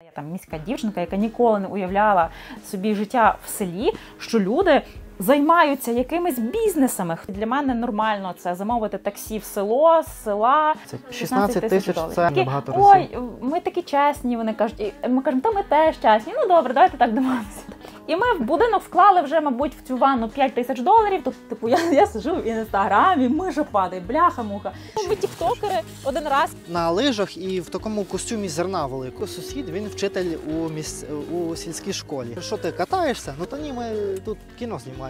Я там міська дівчинка, яка ніколи не уявляла собі життя в селі, що люди займаються якимись бізнесами. Для мене нормально це замовити таксі в село, з села. Це 16 тисяч, це небагато разів. Ой, ми такі чесні, вони кажуть. І ми кажемо, та ми теж чесні. Ну добре, давайте так домовимося. І ми в будинок вклали вже, мабуть, в цю ванну $5 тисяч. Тут, типу, я сиджу в інстаграмі, миша падає, бляха-муха. Ми тіктокери один раз. На лижах і в такому костюмі зерна великого. Сусід, він вчитель у сільській школі. Що ти, катаєшся? Ну, то ні, ми тут кіно знімаємо.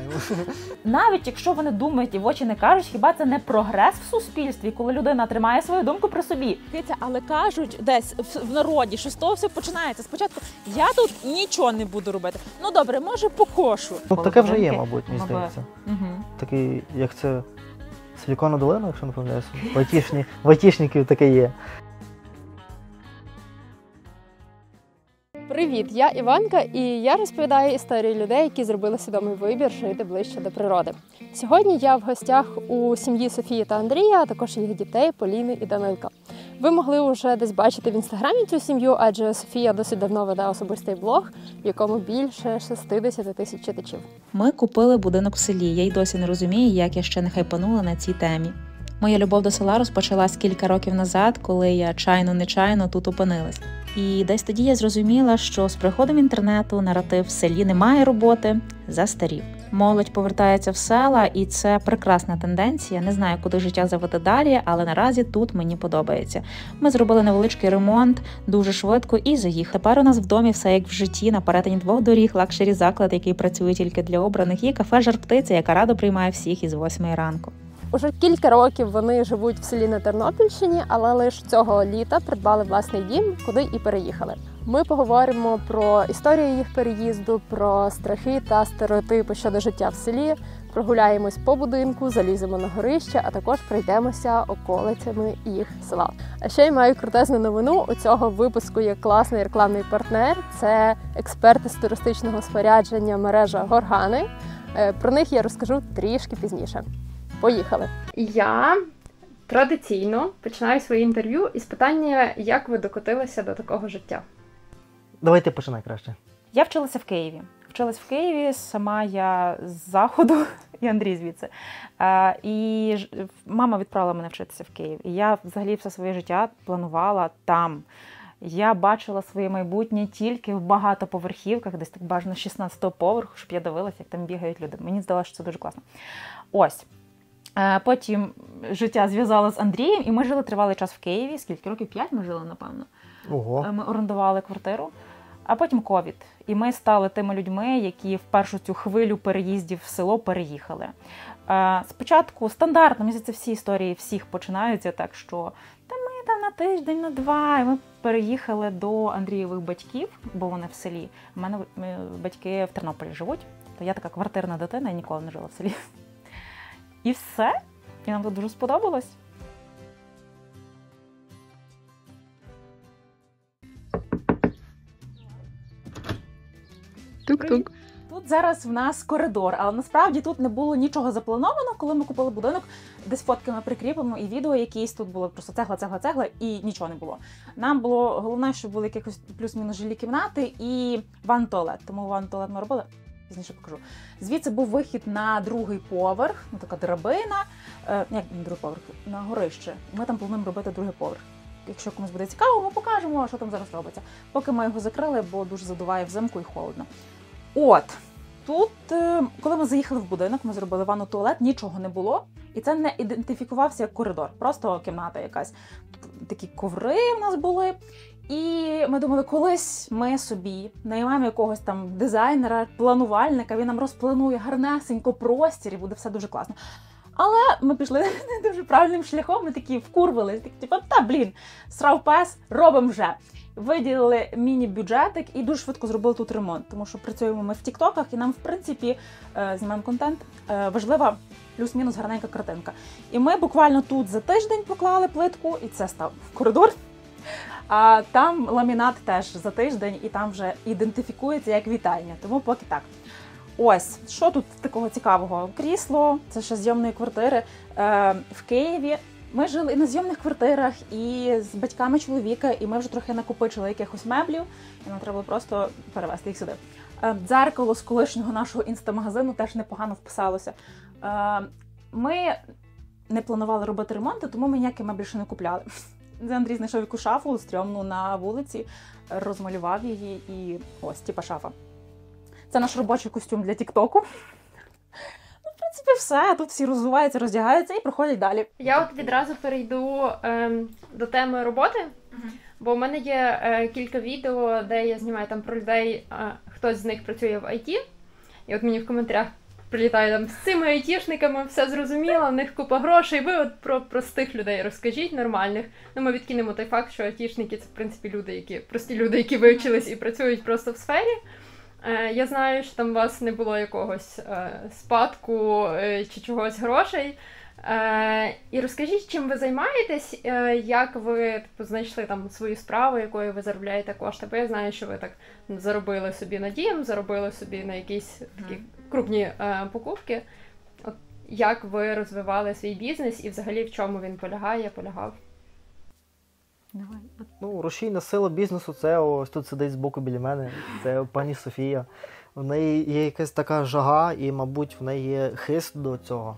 Навіть якщо вони думають і в очі не кажуть, хіба це не прогрес в суспільстві, коли людина тримає свою думку при собі? Але кажуть десь в народі, що з того все починається. Спочатку я тут нічого не буду робити. Ну добре, може покошу. Ну таке вже є, мабуть, мені здається. Угу. Такий, як це, Силіконова долина, якщо не помиляюся. В айтішників таке є. Привіт, я Іванка, і я розповідаю історії людей, які зробили свідомий вибір жити ближче до природи. Сьогодні я в гостях у сім'ї Софії та Андрія, а також їх дітей Поліни і Данилка. Ви могли вже десь бачити в інстаграмі цю сім'ю, адже Софія досить давно веде особистий блог, в якому більше 60 тисяч читачів. Ми купили будинок в селі, я й досі не розумію, як я ще не хайпанула на цій темі. Моя любов до села розпочалась кілька років назад, коли я чайно-нечайно тут опинилась. І десь тоді я зрозуміла, що з приходом інтернету наратив «в селі немає роботи» застарів. Молодь повертається в села, і це прекрасна тенденція. Не знаю, куди життя заведе далі, але наразі тут мені подобається. Ми зробили невеличкий ремонт, дуже швидко і заїхали. Тепер у нас в домі все як в житті, на перетині 2 доріг, лакшері-заклад, який працює тільки для обраних, і кафе «Жар-птиця», яка радо приймає всіх із 8 ранку. Уже кілька років вони живуть в селі на Тернопільщині, але лише цього літа придбали власний дім, куди і переїхали. Ми поговоримо про історію їх переїзду, про страхи та стереотипи щодо життя в селі, прогуляємось по будинку, заліземо на горище, а також пройдемося околицями їх села. А ще я маю крутезну новину. У цього випуску є класний рекламний партнер. Це експерти з туристичного спорядження мережа Горгани. Про них я розкажу трішки пізніше. Поїхали! Я традиційно починаю своє інтерв'ю із питання, як ви докотилися до такого життя? Давай ти починай краще. Я вчилася в Києві. Вчилась в Києві, сама я з Заходу, і Андрій звідси. І мама відправила мене вчитися в Київ. І я взагалі все своє життя планувала там. Я бачила своє майбутнє тільки в багатоповерхівках, десь так бажано 16-го поверху, щоб я дивилася, як там бігають люди. Мені здалося, що це дуже класно. Ось. Потім життя зв'язало з Андрієм, і ми жили тривалий час в Києві. Скільки років? 5 ми жили, напевно. Ого. Ми орендували квартиру. А потім ковід. І ми стали тими людьми, які в першу цю хвилю переїздів в село переїхали. Спочатку стандартно, мені здається, всі історії всіх починаються так, що та ми там на тиждень, на 2, і ми переїхали до Андрієвих батьків, бо вони в селі. У мене батьки в Тернополі живуть, то я така квартирна дитина, я ніколи не жила в селі. І все. І нам тут дуже сподобалось. Тук-тук. Тут зараз в нас коридор, але насправді тут не було нічого заплановано, коли ми купили будинок. Десь фотки ми прикріпимо і відео якісь. Тут було просто цегла і нічого не було. Нам було головне, щоб були якісь плюс-мінус жилі кімнати і ванн-туалет. Тому ванн-туалет ми робили. Пізніше покажу. Звідси був вихід на 2-й поверх, така драбина, як на 2-й поверх, на горище. Ми там плануємо робити 2-й поверх. Якщо комусь буде цікаво, ми покажемо, що там зараз робиться. Поки ми його закрили, бо дуже задуває взимку і холодно. От, тут, коли ми заїхали в будинок, ми зробили ванну-туалет, нічого не було. І це не ідентифікувався як коридор, просто кімната якась. Такі коври в нас були. І ми думали, колись ми собі наймаємо якогось там дизайнера, планувальника, він нам розпланує гарнесенько простір і буде все дуже класно. Але ми пішли не дуже правильним шляхом, ми такі вкурвились, типу, срав пес, робимо вже. Виділили міні-бюджетик і дуже швидко зробили тут ремонт, тому що працюємо ми в тіктоках і нам, в принципі, знімаємо контент, важлива плюс-мінус гарненька картинка. І ми буквально тут за тиждень поклали плитку, і це став коридор. А там ламінат теж за тиждень, і там вже ідентифікується як вітальня, тому поки так. Ось, що тут такого цікавого? Крісло, це ще зйомної квартири в Києві. Ми жили і на зйомних квартирах, і з батьками чоловіка, і ми вже трохи накопичили якихось меблів, і нам треба було просто перевезти їх сюди. Дзеркало з колишнього нашого інстамагазину теж непогано вписалося. Ми не планували робити ремонти, тому ми ніякі меблі ще не купляли. Андрій знайшов якусь шафу стрьомну на вулиці, розмалював її і ось, типа шафа. Це наш робочий костюм для Тік-Току. В принципі, все. Тут всі розвиваються, роздягаються і проходять далі. Я от відразу перейду до теми роботи, бо в мене є кілька відео, де я знімаю там про людей, хтось з них працює в IT, і от мені в коментарях прилітає там з цими айтішниками, все зрозуміло, в них купа грошей, ви от про простих людей розкажіть, нормальних. Ну, ми відкинемо той факт, що айтішники – це, в принципі, прості люди, які вивчились і працюють просто в сфері. Я знаю, що там у вас не було якогось спадку чи чогось грошей. І розкажіть, чим ви займаєтесь, як ви знайшли там свою справу, якою ви заробляєте кошти. Бо я знаю, що ви так заробили собі на дім, заробили собі на якісь такі крупні покупки. От як ви розвивали свій бізнес і взагалі в чому він полягав? Давай. Ну, рушійна сила бізнесу, це ось тут сидить збоку біля мене, це пані Софія. В неї є якась така жага і, мабуть, в неї є хист до цього.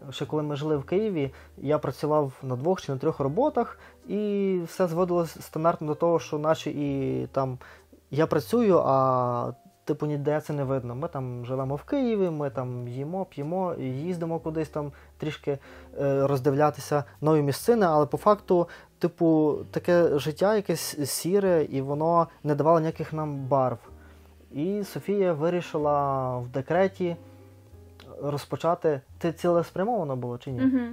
Ще коли ми жили в Києві, я працював на 2 чи на 3 роботах, і все зводилось стандартно до того, що наче і там я працюю, а типу ніде це не видно. Ми там живемо в Києві, ми там їмо, п'ємо, їздимо кудись там трішки роздивлятися нові місцини, але по факту, типу, таке життя якесь сіре, і воно не давало ніяких нам барв. І Софія вирішила в декреті розпочати. Ти цілеспрямовано було чи ні?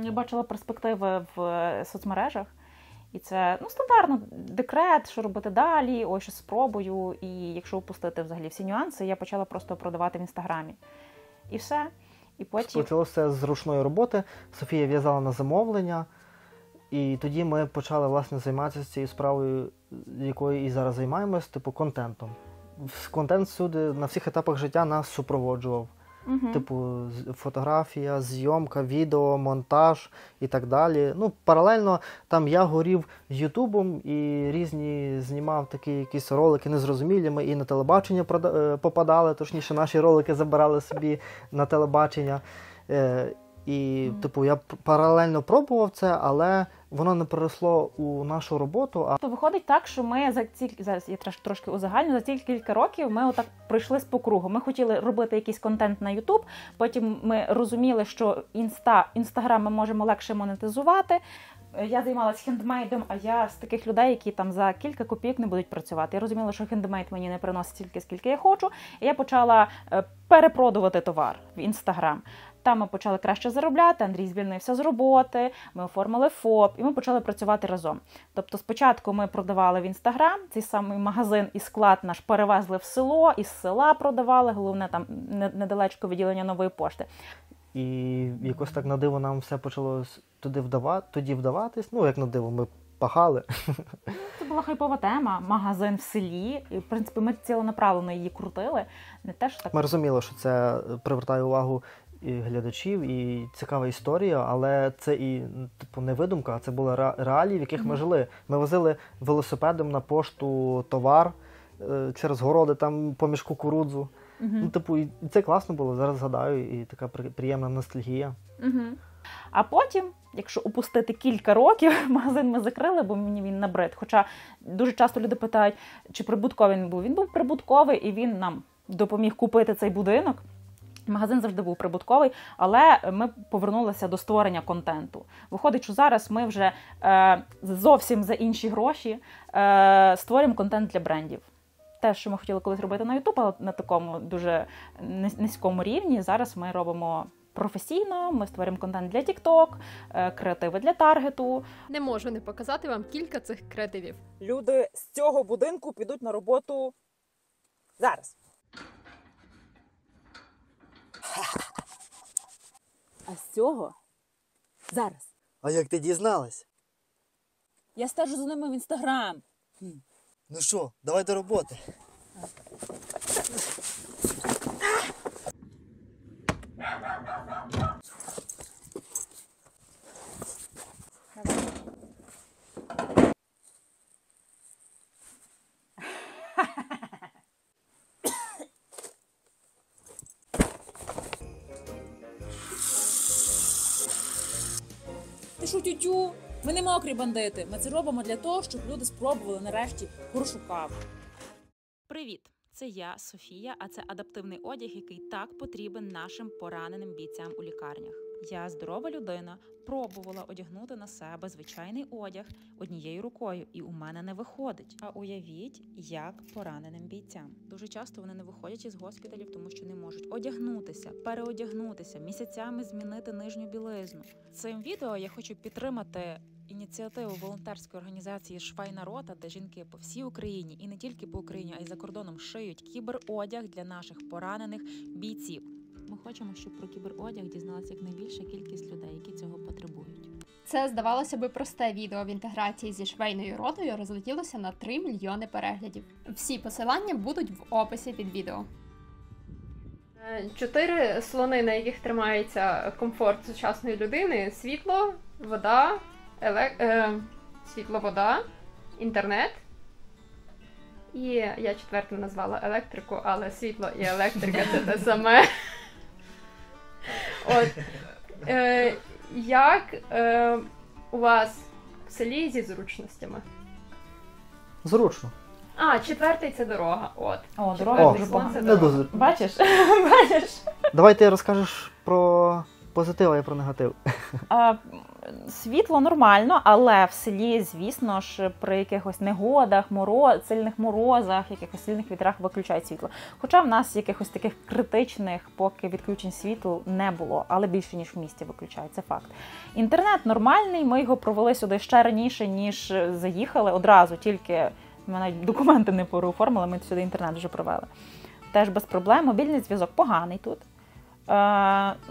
Я бачила перспективи в соцмережах. І це, стандартно, декрет, що робити далі, ой, що спробую. І якщо опустити взагалі всі нюанси, я почала просто продавати в Інстаграмі. І все. І потім... Почалося з ручної роботи. Софія в'язала на замовлення. І тоді ми почали, власне, займатися цією справою, якою і зараз займаємось, типу, контентом. Контент всюди, на всіх етапах життя нас супроводжував. Типу, фотографія, зйомка, відео, монтаж і так далі. Ну, паралельно там я горів Ютубом і різні знімав такі якісь ролики незрозумілі. Ми і на телебачення попадали, точніше, наші ролики забирали собі на телебачення. І, типу, я паралельно пробував це, але воно не переросло у нашу роботу. То виходить так, що ми зараз я трошки узагальню, за ці кілька років ми отак пройшлись по кругу. Ми хотіли робити якийсь контент на YouTube, потім ми розуміли, що Інстаграм ми можемо легше монетизувати. Я займалась хендмейдом, а я з таких людей, які там за кілька копійок не будуть працювати. Я розуміла, що хендмейд мені не приносить стільки, скільки я хочу, і я почала перепродувати товар в Інстаграм. Там ми почали краще заробляти, Андрій звільнився з роботи, ми оформили ФОП, і ми почали працювати разом. Тобто спочатку ми продавали в Інстаграм, цей самий магазин і склад наш перевезли в село, із села продавали, головне там недалечко відділення Нової пошти. І якось так на диво нам все почало тоді вдаватись. Ну, як на диво, ми пахали. Це була хайпова тема, магазин в селі. І, в принципі, ми ціленаправленно її крутили. Не те, що так... Ми розуміли, що це привертає увагу і глядачів, і цікава історія, але це і типу не видумка, а це були реалії, в яких ми жили. Ми возили велосипедом на пошту товар через городи, там поміж кукурудзу. Ну, типу, і це класно було, зараз згадаю, і така приємна ностальгія. А потім, якщо опустити кілька років, магазин ми закрили, бо мені він набрид. Хоча дуже часто люди питають, чи прибутковий він був. Він був прибутковий, і він нам допоміг купити цей будинок. Магазин завжди був прибутковий, але ми повернулися до створення контенту. Виходить, що зараз ми вже зовсім за інші гроші створюємо контент для брендів. Те, що ми хотіли колись робити на YouTube, але на такому дуже низькому рівні, зараз ми робимо професійно, ми створюємо контент для TikTok, креативи для таргету. Не можу не показати вам кілька цих креативів. Люди з цього будинку підуть на роботу зараз. А з цього зараз. А як ти дізналась? Я стежу за ними в Інстаграм. Ну що, давай до роботи. Ти що, тютю? Ми не мокрі бандити. Ми це робимо для того, щоб люди спробували нарешті хорошу каву. Привіт! Це я, Софія, а це адаптивний одяг, який так потрібен нашим пораненим бійцям у лікарнях. Я здорова людина, пробувала одягнути на себе звичайний одяг однією рукою, і у мене не виходить. А уявіть, як пораненим бійцям. Дуже часто вони не виходять із госпіталів, тому що не можуть одягнутися, переодягнутися, місяцями змінити нижню білизну. Цим відео я хочу підтримати ініціативу волонтерської організації «Швейна рота», де жінки по всій Україні, і не тільки по Україні, а й за кордоном шиють кіберодяг для наших поранених бійців. Ми хочемо, щоб про кіберодяг дізналася якнайбільша кількість людей, які цього потребують. Це, здавалося би, просте відео в інтеграції зі швейною ротою розлетілося на 3 мільйони переглядів. Всі посилання будуть в описі під відео. 4 слони, на яких тримається комфорт сучасної людини: світло, вода, вода, інтернет. І я четвертим назвала електрику, але світло і електрика – це те саме. От. Як у вас в селі зі зручностями? Зручно. А, четвертий – це дорога. От. О, дорога дуже слон – погана. це Не дорога. дуже. Бачиш? Бачиш? Давай ти розкажеш про позитив, а я про негатив. Світло нормально, але в селі, звісно ж, при якихось негодах, сильних морозах, якихось сильних вітрах виключають світло. Хоча в нас якихось таких критичних поки відключень світла не було, але більше, ніж в місті виключають, це факт. Інтернет нормальний, ми його провели сюди ще раніше, ніж заїхали, одразу, тільки ми навіть документи не переоформили, ми сюди інтернет вже провели. Теж без проблем, мобільний зв'язок поганий тут.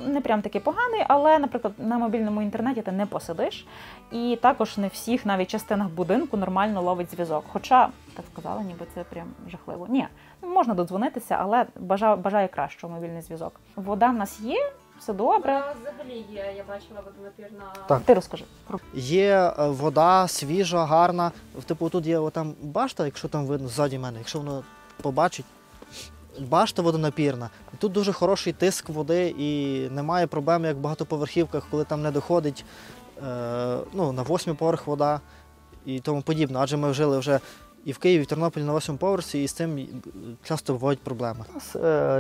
Не прям такий поганий, але, наприклад, на мобільному інтернеті ти не посидиш. І також не в всіх, навіть частинах будинку, нормально ловить зв'язок. Хоча, так сказала, ніби це прям жахливо. Ні, можна додзвонитися, але бажаю кращого мобільний зв'язок. Вода в нас є, все добре. Вона взагалі є, я бачила водонапірна. Так. Ти розкажи. Є вода свіжа, гарна. Типу тут є отам башта, якщо там видно ззаді мене, якщо воно побачить. Башта водонапірна. Тут дуже хороший тиск води і немає проблем, як в багатоповерхівках, коли там не доходить на 8-й поверх вода і тому подібне. Адже ми жили вже і в Києві, і в Тернополі на 8-му поверсі, і з цим часто бувають проблеми.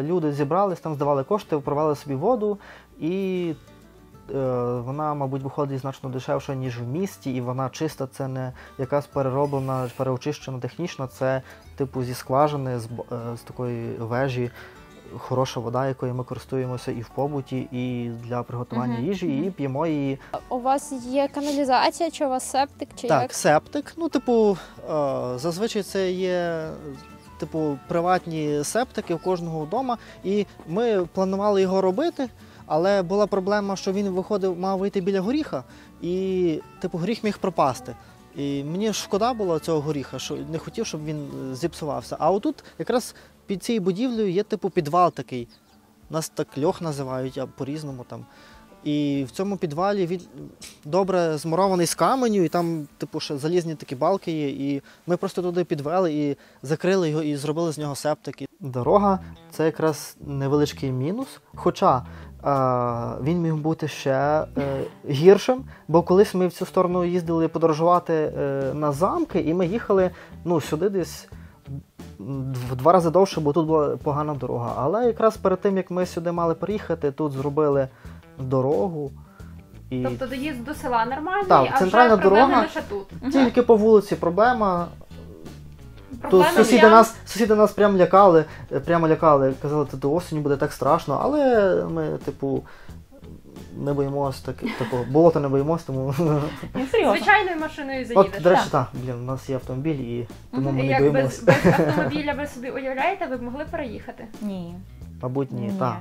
Люди зібрались, там здавали кошти, провели собі воду, і вона, мабуть, виходить значно дешевше, ніж в місті, і вона чиста, це не якась перероблена, переочищена технічно, це типу зі скважини, з такої вежі, хороша вода, якою ми користуємося і в побуті, і для приготування їжі, і п'ємо її. У вас є каналізація, чи у вас септик, чи Так, як? септик, зазвичай це є приватні септики у кожного вдома, і ми планували його робити. Але була проблема, що він мав вийти біля горіха, і горіх міг пропасти. І мені шкода було цього горіха, що не хотів, щоб він зіпсувався. А отут якраз під цією будівлею є підвал такий. Нас так льох називають, а по-різному там. І в цьому підвалі він добре змурований з каменю, і там ще залізні такі балки є. І ми просто туди підвели і закрили його, і зробили з нього септик. Дорога – це якраз невеличкий мінус, хоча він міг бути ще гіршим, бо колись ми в цю сторону їздили подорожувати на замки, і ми їхали сюди десь в 2 рази довше, бо тут була погана дорога. Але якраз перед тим, як ми сюди мали приїхати, тут зробили дорогу. І... Тобто доїзд до села нормальний, так, а центральна вже проблеми дорога, лише тут. Тільки по вулиці проблема. Проблема Тут сусіди нас прямо лякали, казали, що до осені буде так страшно, але ми, не боїмося такого, болота не боїмося, тому... Звичайною машиною заїдеш. От, до речі, у нас є автомобіль, і тому ми не боїмося. Без автомобіля ви собі уявляєте, ви б могли переїхати? Ні. Мабуть, ні, так.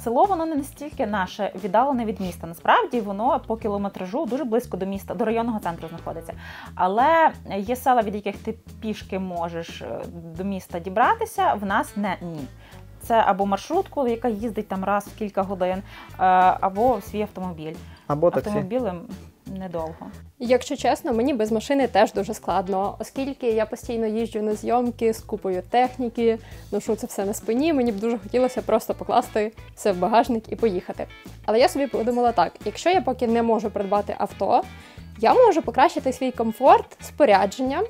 Село, воно не настільки наше віддалене від міста. Насправді, воно по кілометражу дуже близько до міста, до районного центру знаходиться. Але є села, від яких ти пішки можеш до міста дібратися, в нас ні. Це або маршрутку, яка їздить там раз в кілька годин, або свій автомобіль. Або таксі. Автомобілем недовго. Якщо чесно, мені без машини теж дуже складно, оскільки я постійно їжджу на зйомки з купою техніки, ношу це все на спині, мені б дуже хотілося просто покласти все в багажник і поїхати. Але я собі подумала так, якщо я поки не можу придбати авто, я можу покращити свій комфорт спорядженням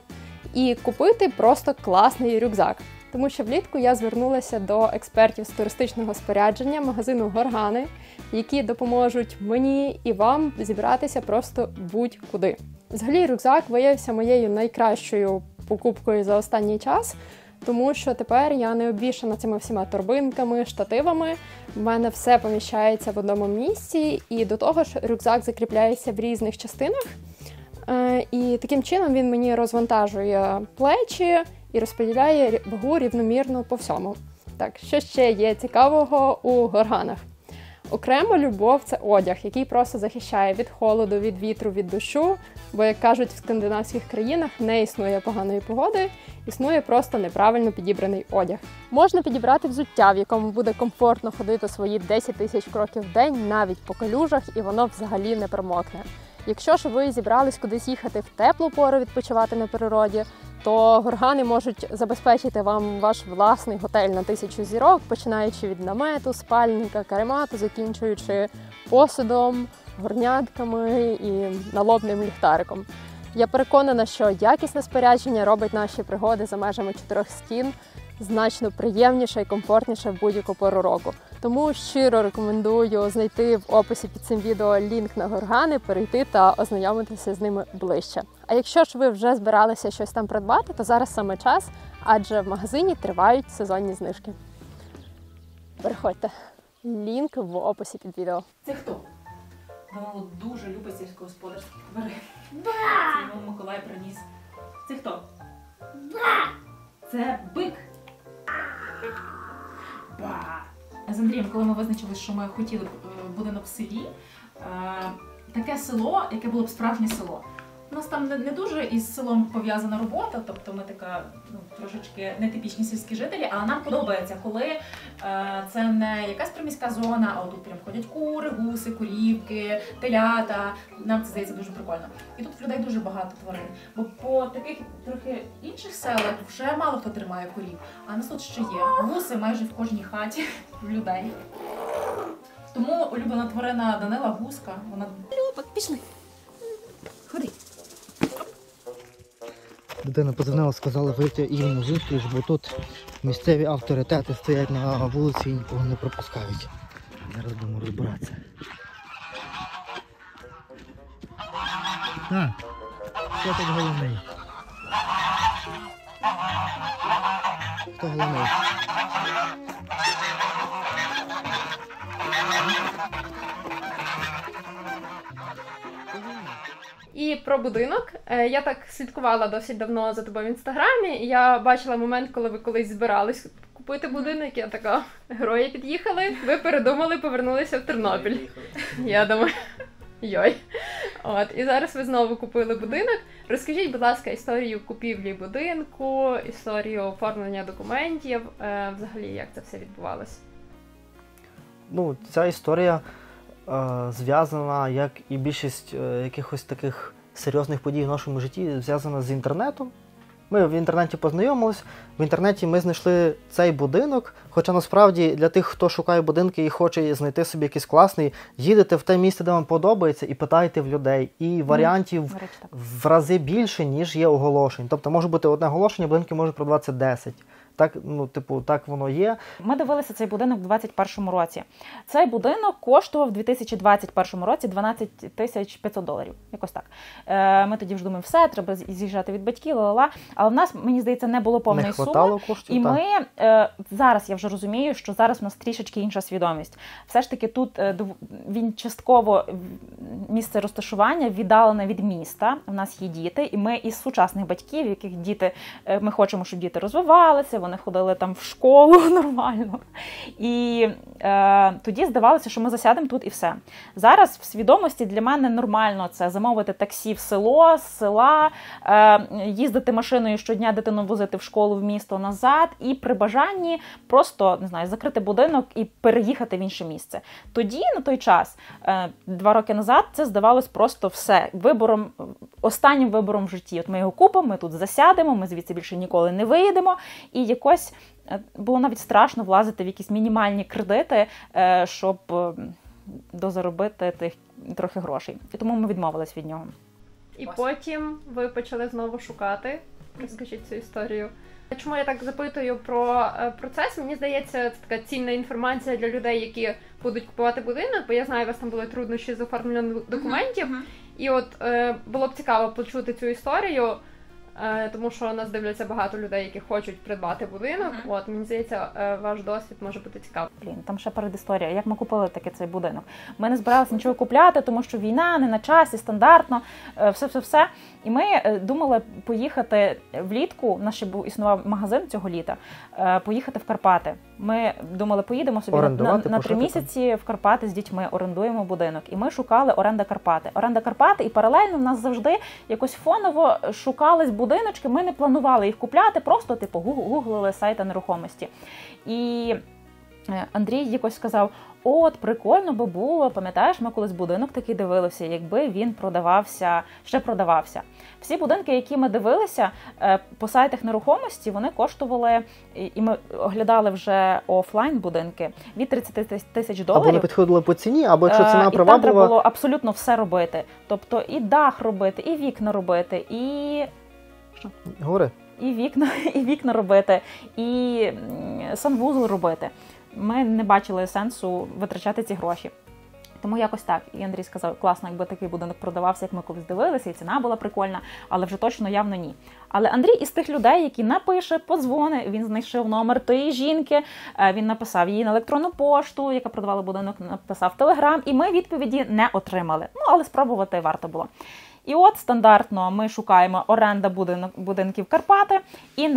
і купити просто класний рюкзак. Тому що влітку я звернулася до експертів з туристичного спорядження магазину «Горгани», які допоможуть мені і вам зібратися просто будь-куди. Взагалі, рюкзак виявився моєю найкращою покупкою за останній час, тому що тепер я не обвішана цими всіма торбинками, штативами, в мене все поміщається в одному місці, і до того ж рюкзак закріпляється в різних частинах, і таким чином він мені розвантажує плечі і розподіляє вагу рівномірно по всьому. Так, що ще є цікавого у горганах? Окремо любов – це одяг, який просто захищає від холоду, від вітру, від дощу, бо, як кажуть, в скандинавських країнах не існує поганої погоди, існує просто неправильно підібраний одяг. Можна підібрати взуття, в якому буде комфортно ходити свої 10 тисяч кроків в день, навіть по калюжах, і воно взагалі не промокне. Якщо ж ви зібрались кудись їхати в теплу пору відпочивати на природі, то горгани можуть забезпечити вам ваш власний готель на 1000 зірок, починаючи від намету, спальника, каремату, закінчуючи посудом, горнятками і налобним ліхтариком. Я переконана, що якісне спорядження робить наші пригоди за межами 4 стін значно приємніше і комфортніше в будь-яку пору року. Тому щиро рекомендую знайти в описі під цим відео лінк на горгани, перейти та ознайомитися з ними ближче. А якщо ж ви вже збиралися щось там придбати, то зараз саме час, адже в магазині тривають сезонні знижки. Переходьте. Лінк в описі під відео. Це хто? Данило дуже любить сільськогосподарських тварин. Це йому Миколай приніс. Це хто? Це бик. Ба. З Андрієм, коли ми визначили, що ми хотіли будинок в селі, таке село, яке було б справжнє село. У нас там не дуже із селом пов'язана робота, тобто ми така, трошечки нетипічні сільські жителі, але нам подобається, коли це не якась приміська зона, а тут прям ходять кури, гуси, курівки, телята. Нам це здається дуже прикольно. І тут в людей дуже багато тварин, бо по таких трохи інших селах вже мало хто тримає курів, а нас тут ще є гуси майже в кожній хаті в людей. Тому улюблена тварина Данила гуска, вона... Люба, пішли, ходи. Дитина подзвонила, сказала вийти їм на зустріч, бо тут місцеві авторитети стоять на вулиці і нікого не пропускають. Зараз будемо розбиратися. Так, хто тут головний? Хто головний? І про будинок. Я так слідкувала досить давно за тобою в Інстаграмі, і я бачила момент, коли ви колись збирались купити будинок, я така, герої під'їхали, ви передумали, повернулися в Тернопіль. Я думаю, йой. От, і зараз ви знову купили будинок. Розкажіть, будь ласка, історію купівлі будинку, історію оформлення документів, взагалі, як це все відбувалося? Ну, ця історія зв'язана, як і більшість якихось таких серйозних подій в нашому житті, зв'язана з інтернетом. Ми в інтернеті познайомились, в інтернеті ми знайшли цей будинок, хоча насправді для тих, хто шукає будинки і хоче знайти собі якийсь класний, їдете в те місце, де вам подобається, і питайте в людей. І варіантів в рази більше, ніж є оголошень. Тобто може бути одне оголошення, будинки можуть продаватися 10. Так, так воно є. Ми дивилися цей будинок у 2021 році. Цей будинок коштував у 2021 році $12 500. Якось так. Ми тоді вже думаємо, все, треба з'їжджати від батьків, ла-ла-ла. Але в нас, мені здається, не було повної суми. Коштів, і так. ми, зараз я вже розумію, що зараз у нас трішечки інша свідомість. Все ж таки тут він частково місце розташування віддалене від міста. У нас є діти, і ми із сучасних батьків, яких діти, ми хочемо, щоб діти розвивалися, вони ходили там в школу нормально. І тоді здавалося, що ми засядемо тут і все. Зараз в свідомості для мене нормально це замовити таксі в село, з села, їздити машиною щодня, дитину возити в школу, в місто, назад, і при бажанні просто, не знаю, закрити будинок і переїхати в інше місце. Тоді, на той час, 2 роки назад, це здавалось просто все останнім вибором в житті. От ми його купимо, ми тут засядемо, ми звідси більше ніколи не виїдемо. І якось було навіть страшно влазити в якісь мінімальні кредити, щоб дозаробити тих трохи грошей. І тому ми відмовились від нього. І потім ви почали знову шукати. Розкажіть цю історію. Чому я так запитую про процес? Мені здається, це така цінна інформація для людей, які будуть купувати будинок, бо я знаю, у вас там були труднощі з оформленням документів. І от було б цікаво почути цю історію, тому що нас дивляться багато людей, які хочуть придбати будинок. От, мені здається, ваш досвід може бути цікавий. Там ще передісторія. Як ми купили таки цей будинок? Ми не збиралися нічого купляти, тому що війна, не на часі, стандартно, все. І ми думали поїхати влітку, у нас ще існував магазин цього літа, поїхати в Карпати. Ми думали, поїдемо собі на 3 місяці в Карпати з дітьми, орендуємо будинок. І ми шукали оренда Карпати, і паралельно в нас завжди якось фоново шукались будиночки, ми не планували їх купляти, просто гуглили сайти нерухомості. І Андрій якось сказав: от, прикольно би було, пам'ятаєш, ми колись будинок такий дивилися, якби він ще продавався. Всі будинки, які ми дивилися по сайтах нерухомості, вони коштували, і ми оглядали вже офлайн будинки, від 30 тисяч доларів. Або не підходили по ціні, або якщо ціна приваблива. І там треба було абсолютно все робити. Тобто і дах робити, і вікна робити, і... Говори. І вікна робити, і санвузол робити. Ми не бачили сенсу витрачати ці гроші. Тому якось так. І Андрій сказав: класно, якби такий будинок продавався, як ми колись дивилися, і ціна була прикольна, але вже точно явно ні. Але Андрій із тих людей, які напише, подзвони, він знайшов номер тієї жінки, він написав їй на електронну пошту, яка продавала будинок, написав в Телеграм, і ми відповіді не отримали. Але спробувати варто було. І от стандартно ми шукаємо оренда будинків Карпати, і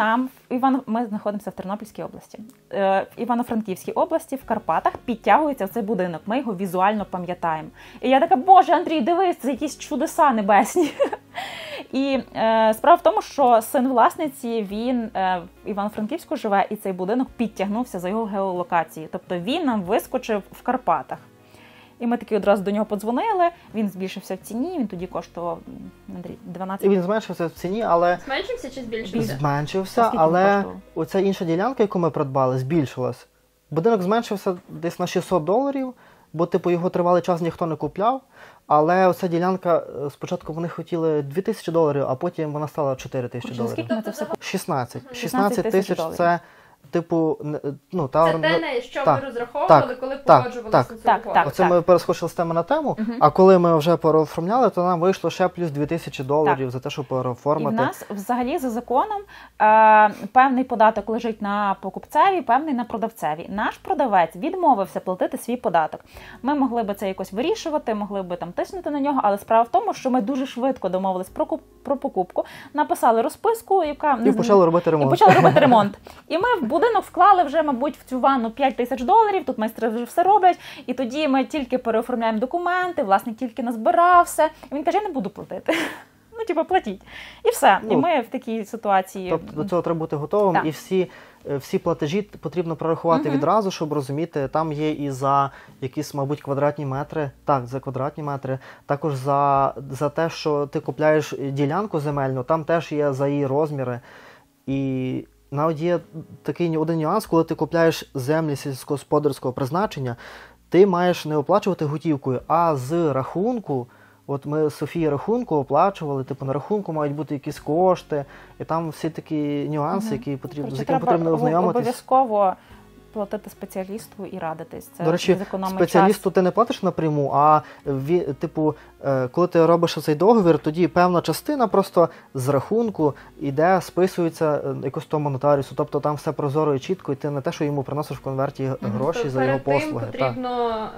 ми знаходимося в Тернопільській області. В Івано-Франківській області, в Карпатах, підтягується цей будинок. Ми його візуально пам'ятаємо. І я така: Боже, Андрій, дивись, це якісь чудеса небесні. І справа в тому, що син власниці, він в Івано-Франківську живе, і цей будинок підтягнувся за його геолокацією. Тобто він нам вискочив в Карпатах. І ми таки одразу до нього подзвонили, він збільшився в ціні, він тоді коштував, Андрій, 12. І він зменшився в ціні, але... Зменшився чи збільшився? Зменшився, але оця інша ділянка, яку ми придбали, збільшилась. Будинок зменшився десь на $600, бо його тривалий час ніхто не купляв, але оця ділянка, спочатку вони хотіли $2000, а потім вона стала $4000. Скільки ми це все купили? 16 тисяч це... Це те, на що ви розраховували, коли погоджувалися цю угоду. Оце ми перескочили з теми на тему, а коли ми вже переоформляли, то нам вийшло ще плюс $2000 за те, щоб переоформити. І в нас взагалі за законом певний податок лежить на покупцеві, певний на продавцеві. Наш продавець відмовився платити свій податок. Ми могли би це якось вирішувати, могли би там тиснути на нього, але справа в тому, що ми дуже швидко домовились про покупку, написали розписку, яка... І почали робити ремонт. І ми в будинок вклали вже, мабуть, в цю ванну $5000, тут майстри вже все роблять, і тоді ми тільки переоформляємо документи, власник тільки назбирав все, і він каже: я не буду платити. Платіть. І все. І ми в такій ситуації... Тобто до цього треба бути готовим, і всі платежі потрібно прорахувати відразу, щоб розуміти, там є і за якісь, мабуть, квадратні метри, за квадратні метри, також за те, що ти купляєш ділянку земельну, там теж є за її розміри. І навіть є такий один нюанс, коли ти купляєш землі сільськогосподарського призначення, ти маєш не оплачувати готівкою, а з рахунку. От ми з Софії рахунку оплачували, на рахунку мають бути якісь кошти, і там всі такі нюанси, з якими потрібно ознайомитись. Обов'язково платити спеціалісту і радитись. Це До речі, зекономить спеціалісту час. ти не платиш напряму, а коли ти робиш цей договір, тоді певна частина просто з рахунку йде, списується якось тому нотаріусу. Тобто там все прозоро і чітко, і ти не те, що йому приносиш в конверті гроші за його Перед послуги. тим потрібно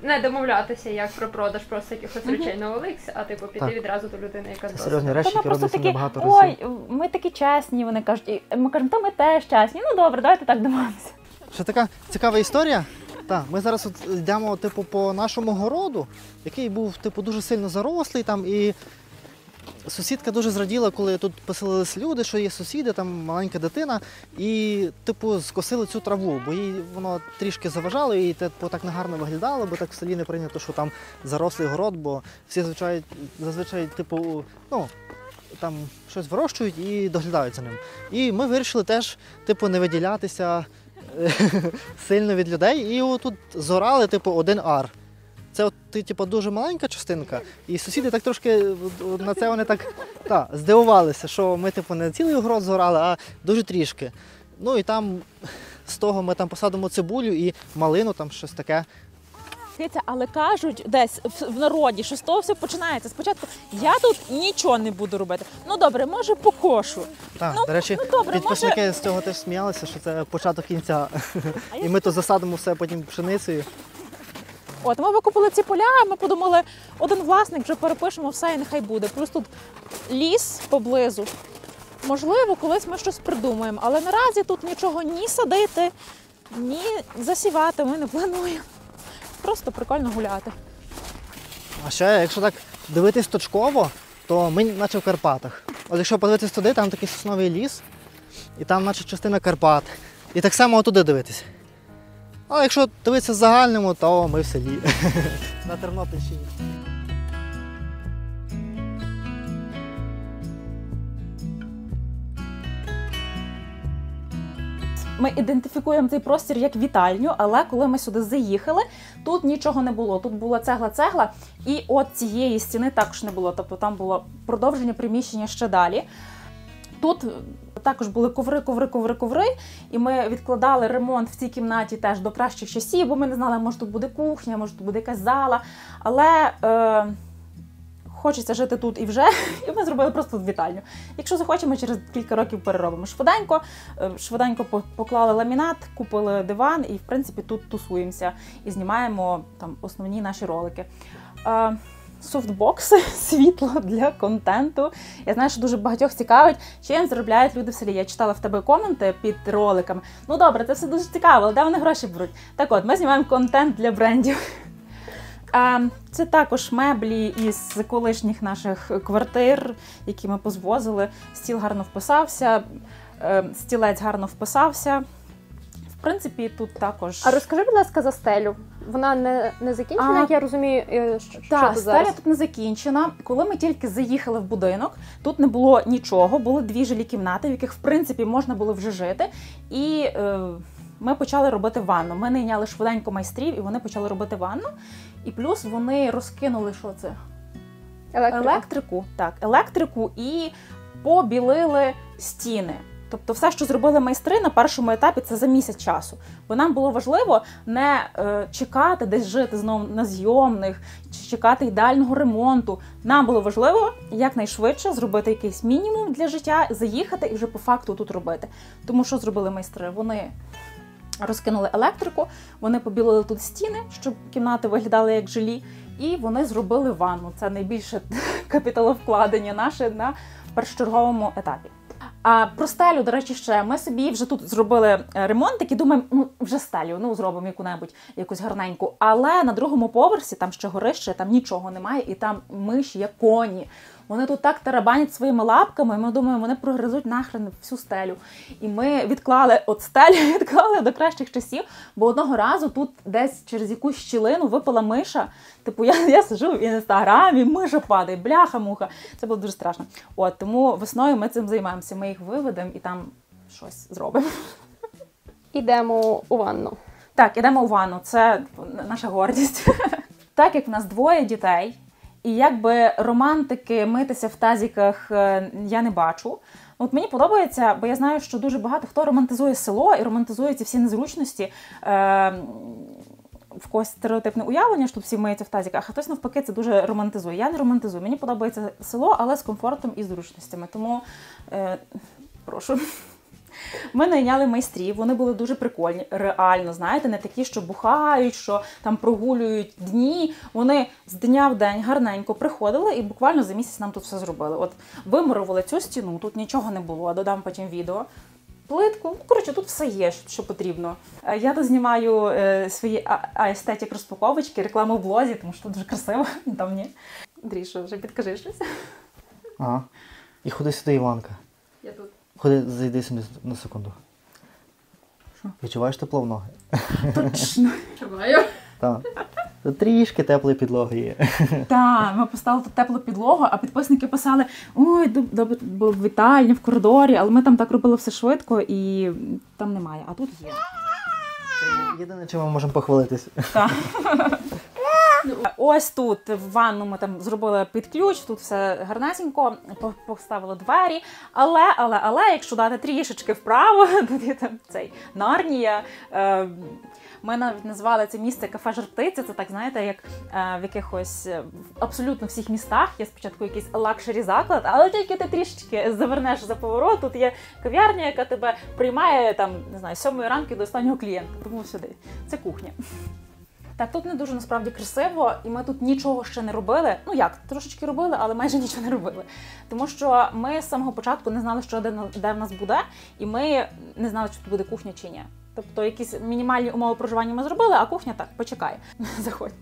не домовлятися як про продаж просто якихось речей на OLX, а піти Так. відразу до людини, яка Це з серйозні досвідом. речі, Та ми які просто робляться такі, набагато разів. ой, ми такі чесні, вони кажуть. І ми кажемо, та ми теж чесні. Ну добре, давайте так домовимося. Ще така цікава історія. Так, ми зараз от йдемо по нашому городу, який був дуже сильно зарослий там, і сусідка дуже зраділа, коли тут поселились люди, що є сусіди, там маленька дитина, і скосили цю траву, бо їй воно трішки заважало, і так негарно виглядало, бо так в селі не прийнято, що там зарослий город, бо всі зазвичай там щось вирощують і доглядають за ним. І ми вирішили теж не виділятися сильно від людей, і отут зорали один ар. Це дуже маленька частинка, і сусіди так трошки на це вони так здивувалися, що ми не цілий огород зорали, а дуже трішки. Ну і там з того ми там посадимо цибулю і малину, там щось таке. Дивіться, але кажуть десь в народі, що з того все починається. Спочатку я тут нічого не буду робити. Ну добре, може покошу. Так, Ну, до речі, добре, підписники з цього теж сміялися, що це початок кінця. І ми тут засадимо все потім пшеницею. От ми викупили ці поля, і ми подумали, один власник вже перепишемо все і нехай буде. Плюс тут ліс поблизу. Можливо, колись ми щось придумаємо, але наразі тут нічого ні садити, ні засівати ми не плануємо. Просто прикольно гуляти. А ще, якщо так дивитись точково, то ми наче в Карпатах. От якщо подивитись туди, там такий сосновий ліс, і там наче частина Карпат. І так само туди дивитись. А якщо дивитися в загальному, то ми в селі. На Тернопільщині. Ми ідентифікуємо цей простір як вітальню, але коли ми сюди заїхали, тут нічого не було. Тут була цегла, і от цієї стіни також не було. Тобто там було продовження приміщення ще далі. Тут також були коври, і ми відкладали ремонт в цій кімнаті теж до кращих часів, бо ми не знали, може тут буде кухня, може тут буде якась зала. Але хочеться жити тут і вже, і ми зробили просто вітальню. Якщо захочемо, через кілька років переробимо. Швиденько поклали ламінат, купили диван і, в принципі, тут тусуємося і знімаємо там основні наші ролики. Софтбокси, світло для контенту. Я знаю, що дуже багатьох цікавить, чим заробляють люди в селі. Я читала в тебе коменти під роликами. Ну добре, це все дуже цікаво, але де вони гроші беруть? Так от, ми знімаємо контент для брендів. Це також меблі із колишніх наших квартир, які ми позвозили. Стіл гарно вписався, стілець гарно вписався. В принципі, тут також... А розкажи, будь ласка, за стелю. Вона не закінчена, як я розумію, що Так, тут стеля зараз? тут не закінчена. Коли ми тільки заїхали в будинок, тут не було нічого, були 2 жилі кімнати, в яких, в принципі, можна було вже жити. І ми почали робити ванну. Ми найняли швиденько майстрів, і вони почали робити ванну. І плюс вони розкинули, що це? Електрику і побілили стіни. Тобто все, що зробили майстри на першому етапі, це за місяць часу. Бо нам було важливо не чекати десь жити знову на зйомних, чи чекати ідеального ремонту. Нам було важливо якнайшвидше зробити якийсь мінімум для життя, заїхати і вже по факту тут робити. Тому що зробили майстри? Вони розкинули електрику, вони побілили тут стіни, щоб кімнати виглядали як жилі, і вони зробили ванну. Це найбільше капіталовкладення наше на першочерговому етапі. А про стелю, до речі, ще ми собі вже тут зробили ремонт, і думаємо, вже стелю, зробимо яку-небудь, якусь гарненьку. Але на другому поверсі, там ще горище, там нічого немає, і там миші, як коні. Вони тут так тарабанять своїми лапками, і ми думаємо, вони прогризуть нахрен всю стелю. І ми відклали стелю, відклали до кращих часів, бо одного разу тут десь через якусь щілину випала миша. Типу, я сиджу в інстаграмі, миша падає, бляха-муха. Це було дуже страшно. Тому весною ми цим займаємося. Ми їх виведемо і там щось зробимо. Ідемо у ванну. Так, ідемо у ванну. Це наша гордість. Так як в нас 2 дітей, і якби романтики митися в тазіках я не бачу, От мені подобається, бо я знаю, що дуже багато хто романтизує село і романтизує ці всі незручності. В когось стереотипне уявлення, що всі миються в тазіках, а хтось навпаки це дуже романтизує. Я не романтизую. Мені подобається село, але з комфортом і зручностями. Тому прошу. Ми найняли майстрів, вони були дуже прикольні, реально, знаєте, не такі, що бухають, що там прогулюють дні. Вони з дня в день гарненько приходили і буквально за місяць нам тут все зробили. От вимурували цю стіну, тут нічого не було, додам потім відео. Плитку, коротше, тут все є, що потрібно. Я дознімаю свої естетик розпаковочки, рекламу в блозі, тому що тут дуже красиво, там ні. Андрій, що, вже підкажи щось? Ага. І ходи сюди, Іванка. Я тут. Ходи, зайди сюди на секунду. Що? Відчуваєш тепло в ноги? Точно. Чуваю. Так. Тут трішки теплої підлоги є. Так, ми поставили тут теплу підлогу, а підписники писали, ой, добре, було в вітальні, в коридорі, але ми там так робили все швидко і там немає, а тут є. Це єдине, чим ми можемо похвалитися. Так. Ось тут в ванну ми там зробили під ключ, тут все гарнесенько, поставили двері, але, якщо дати трішечки вправо, тоді там цей Нарнія. Ми навіть назвали це місце кафе «Жар-птиця». Це так, знаєте, як в якихось абсолютно всіх містах є спочатку якийсь лакшері заклад, але тільки ти трішечки завернеш за поворот, тут є кав'ярня, яка тебе приймає там, не знаю, з 7 ранку до останнього клієнта. Тому сюди. Це кухня. Так, тут не дуже насправді красиво, і ми тут нічого ще не робили. Ну як, трошечки робили, але майже нічого не робили. Тому що ми з самого початку не знали, що де в нас буде, і ми не знали, чи тут буде кухня чи ні. Тобто якісь мінімальні умови проживання ми зробили, а кухня так, почекає. Заходь.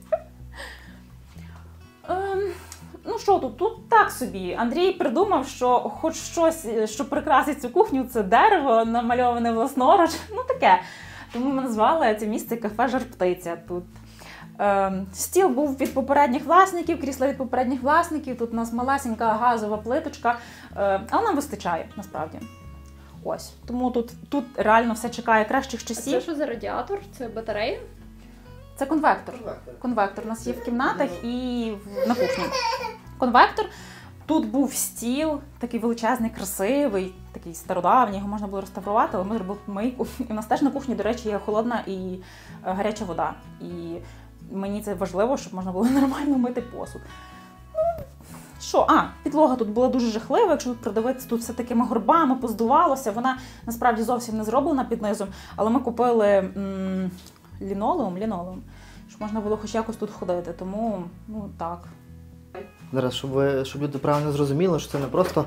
Ну що тут? Тут так собі. Андрій придумав, що хоч щось, що прикрасить цю кухню, це дерево, намальоване власноруч. Ну таке. Тому ми назвали це місце кафе «Жар-птиця». Тут стіл був від попередніх власників, крісла від попередніх власників. Тут у нас малесенька газова плиточка, але нам вистачає, насправді. Ось. Тому тут реально все чекає кращих часів. Це що за радіатор? Це батарея? Це конвектор. Конвектор у нас є в кімнатах і на кухні. Конвектор. Тут був стіл, такий величезний, красивий, такий стародавній, його можна було реставрувати, але ми зробили мийку. І в нас теж на кухні, до речі, є холодна і гаряча вода. І мені це важливо, щоб можна було нормально мити посуд. Що? Підлога тут була дуже жахлива, якщо тут придивитися, тут все такими горбами поздувалося. Вона насправді зовсім не зроблена під низом, але ми купили лінолеум, щоб можна було хоч якось тут ходити, тому, так. Зараз, щоб люди правильно зрозуміли, що це не просто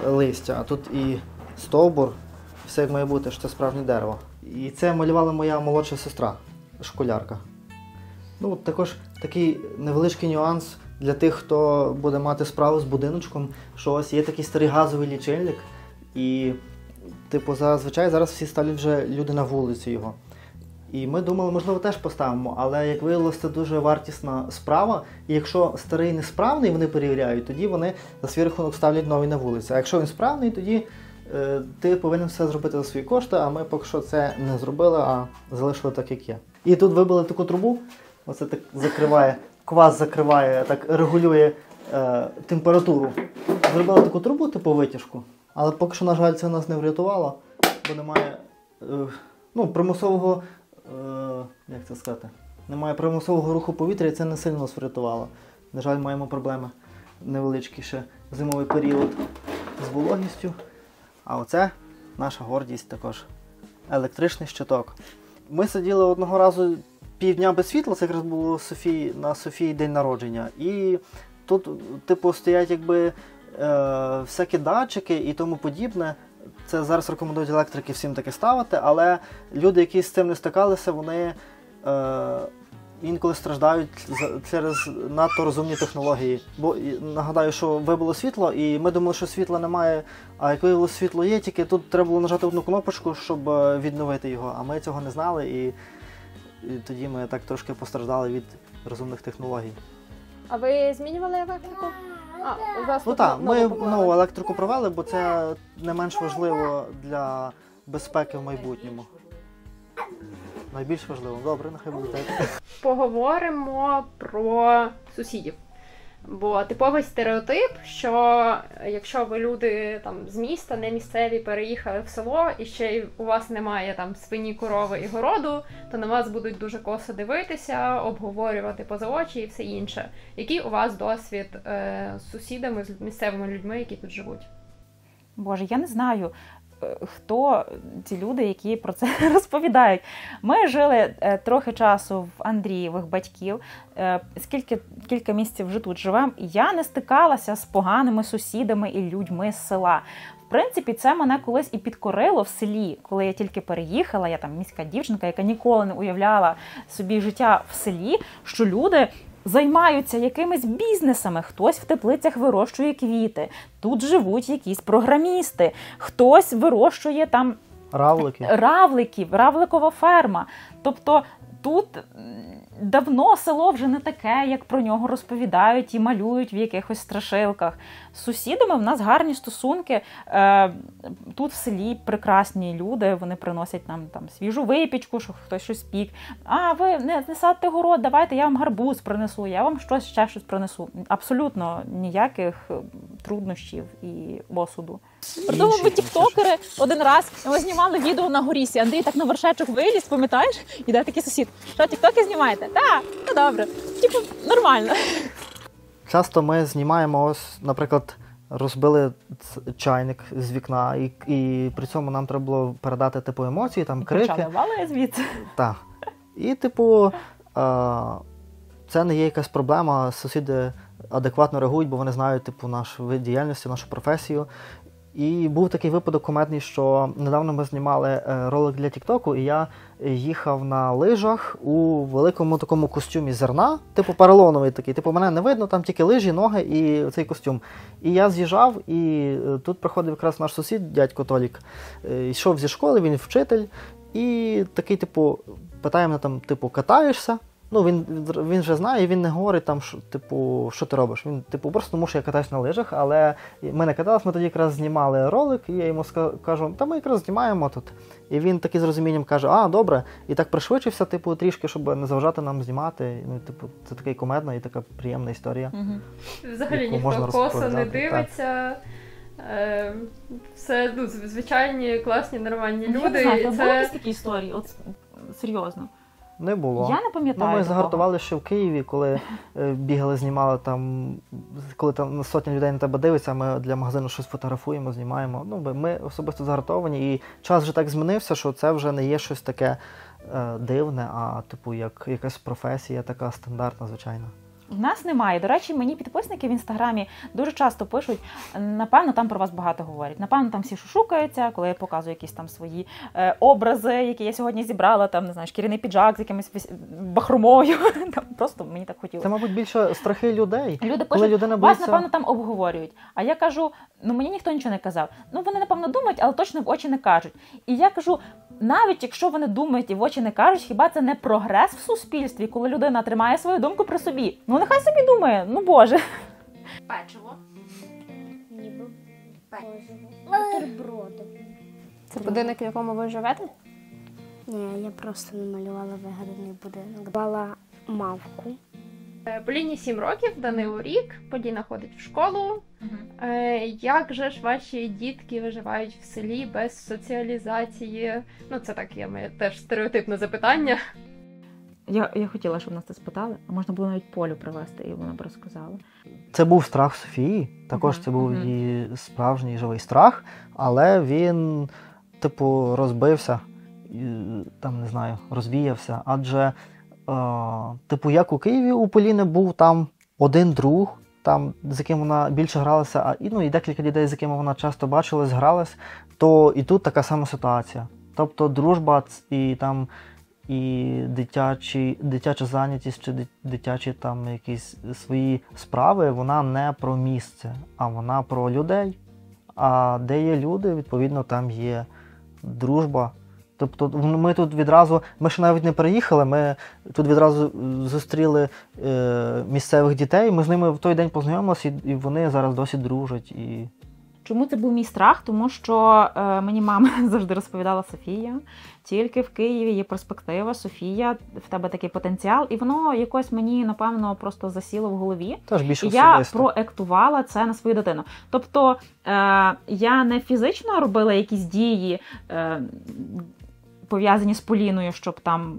листя, а тут і стовбур, все як має бути, що це справжнє дерево. І це малювала моя молодша сестра, школярка. Ну, також такий невеличкий нюанс для тих, хто буде мати справу з будиночком, що ось є такий старий газовий лічильник, і, зазвичай зараз всі ставлять вже люди на вулиці його. І ми думали, можливо, теж поставимо, але, як виявилося, це дуже вартісна справа, і якщо старий несправний, вони перевіряють, тоді вони за свій рахунок ставлять новий на вулиці. А якщо він справний, тоді ти повинен все зробити за свої кошти, а ми поки що це не зробили, а залишили так, як є. І тут вибили таку трубу, оце так закриває, квас закриває, так регулює температуру. Зробили таку трубу, витяжку, але поки що, на жаль, це нас не врятувало, бо немає примусового, як це сказати, немає примусового руху повітря, і це не сильно нас врятувало. На жаль, маємо проблеми невеличкі ще зимовий період з вологістю. А оце наша гордість також. Електричний щиток. Ми сиділи одного разу півдня без світла, це якраз було на Софії день народження. І тут, стоять всякі датчики і тому подібне. Це зараз рекомендують електрики всім таке ставити, але люди, які з цим не стикалися, вони інколи страждають через надто розумні технології. Бо нагадаю, що вибило світло, і ми думали, що світла немає, а як виявилося, світло є, тільки тут треба було нажати одну кнопочку, щоб відновити його, а ми цього не знали, і тоді ми так трошки постраждали від розумних технологій. А ви змінювали електрику? У вас ми нову електрику провели, бо це не менш важливо для безпеки в майбутньому. Найбільш важливо. Добре, нехай буде так. Поговоримо про сусідів. Бо типовий стереотип, що якщо ви люди там з міста, не місцеві, переїхали в село, і ще й у вас немає там свині, корови і городу, то на вас будуть дуже косо дивитися, обговорювати поза очі і все інше. Який у вас досвід з сусідами, з місцевими людьми, які тут живуть? Боже, я не знаю, хто ці люди, які про це розповідають. Ми жили трохи часу в Андрієвих батьків, кілька місяців вже тут живемо, і я не стикалася з поганими сусідами і людьми з села. В принципі, це мене колись і підкорило в селі, коли я тільки переїхала, я там міська дівчинка, яка ніколи не уявляла собі життя в селі, що люди займаються якимись бізнесами, хтось в теплицях вирощує квіти, тут живуть якісь програмісти, хтось вирощує там равликова ферма. Тобто тут давно село вже не таке, як про нього розповідають і малюють в якихось страшилках. З сусідами в нас гарні стосунки. Тут в селі прекрасні люди, вони приносять нам там свіжу випічку, що хтось щось пік. А, ви не садите город, давайте я вам гарбуз принесу, я вам ще щось принесу. Абсолютно ніяких труднощів і осуду. Придумали тіктокери один раз, ми знімали відео на горісі. Андрій так на вершечок виліз, пам'ятаєш? Іде такий сусід. Що, тіктоки знімаєте? Так, ну добре. Типу, нормально. Часто ми знімаємо, ось, наприклад, розбили чайник з вікна, і при цьому нам треба було передати типу емоції, там крики. Почали вали звідси. Так. І, типу, це не є якась проблема, сусіди адекватно реагують, бо вони знають, типу, нашу вид діяльності, нашу професію. І був такий випадок кумедний, що недавно ми знімали ролик для Тіктоку, і я їхав на лижах у великому такому костюмі зерна, типу поролоновий такий, типу мене не видно, там тільки лижі, ноги і цей костюм. І я з'їжджав, і тут приходив якраз наш сусід, дядько Толік, йшов зі школи, він вчитель, і такий, типу, питає мене там, типу, катаєшся? Ну, він вже знає, він не говорить там, що, типу, що ти робиш. Він, типу, просто тому, що я катаюсь на лижах, але ми не катались, ми тоді якраз знімали ролик, і я йому кажу, та ми якраз знімаємо тут. І він такий з розумінням каже, а, добре, і так пришвидшився, типу, трішки, щоб не заважати нам знімати. Ну, типу, це така кумедна і така приємна історія. Взагалі ніхто косо не дивиться. Все, ну, звичайні, класні, нормальні люди. Я не знаю, такі історії, от серйозно. Не було. Я не пам'ятаю. Ну, ми загартували ще в Києві, коли бігали, знімали там, коли там сотні людей на тебе дивиться, ми для магазину щось фотографуємо, знімаємо. Ну, ми особисто загартовані, і час вже так змінився, що це вже не є щось таке дивне, а типу як якась професія така стандартна, звичайно. В нас немає. До речі, мені підписники в Інстаграмі дуже часто пишуть, напевно, там про вас багато говорять. Напевно, там всі шушукаються, коли я показую якісь там свої образи, які я сьогодні зібрала, там, не знаю, шкіряний піджак з якимось бахромою. Там просто мені так хотілося. Це, мабуть, більше страхи людей. Люди пишуть, вас, напевно, там обговорюють. А я кажу, ну мені ніхто нічого не казав. Ну вони, напевно, думають, але точно в очі не кажуть. І я кажу, навіть якщо вони думають і в очі не кажуть, хіба це не прогрес в суспільстві, коли людина тримає свою думку при собі? Ну нехай собі думає, ну боже. Печиво. Ніби. Бутерброди. Це будинок, в якому ви живете? Ні, я просто намалювала вигаданий будинок. Бала мавку. Поліні 7 років, Данилу рік, Поліна ходить в школу. Як же ж ваші дітки виживають в селі без соціалізації? Ну, це так, є моє теж стереотипне запитання. Я хотіла, щоб нас це спитали, а можна було навіть Полю привезти, і вона б розказала. Це був страх Софії, також це був її справжній живий страх, але він, типу, розбився, там, не знаю, розвіявся, адже типу, як у Києві у Поліни був там один друг, там, з яким вона більше гралася, і декілька людей, з якими вона часто бачилась, гралась, то і тут така сама ситуація. Тобто дружба і дитяча зайнятість чи дитячі там якісь свої справи, вона не про місце, а вона про людей. А де є люди, відповідно, там є дружба. Тобто ми тут відразу, ми ще навіть не переїхали, ми тут відразу зустріли місцевих дітей, ми з ними в той день познайомилися, і вони зараз досі дружать. Чому це був мій страх? Тому що мені мама завжди розповідала: Софія, тільки в Києві є перспектива, Софія, в тебе такий потенціал. І воно якось мені, напевно, просто засіло в голові. Тож більш І я особисто. проектувала це на свою дитину. Тобто я не фізично робила якісь дії, пов'язані з Поліною, щоб там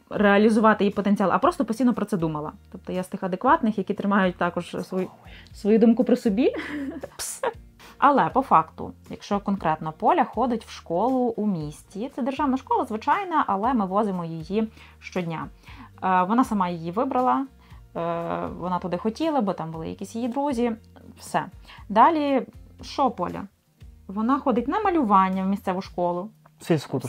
реалізувати її потенціал, а просто постійно про це думала. Тобто я з тих адекватних, які тримають також свою думку при собі. Але по факту, якщо конкретно, Поля ходить в школу у місті. Це державна школа, звичайна, але ми возимо її щодня. Вона сама її вибрала, вона туди хотіла, бо там були якісь її друзі. Все. Далі, що Поля? Вона ходить на малювання в місцеву школу. Сільську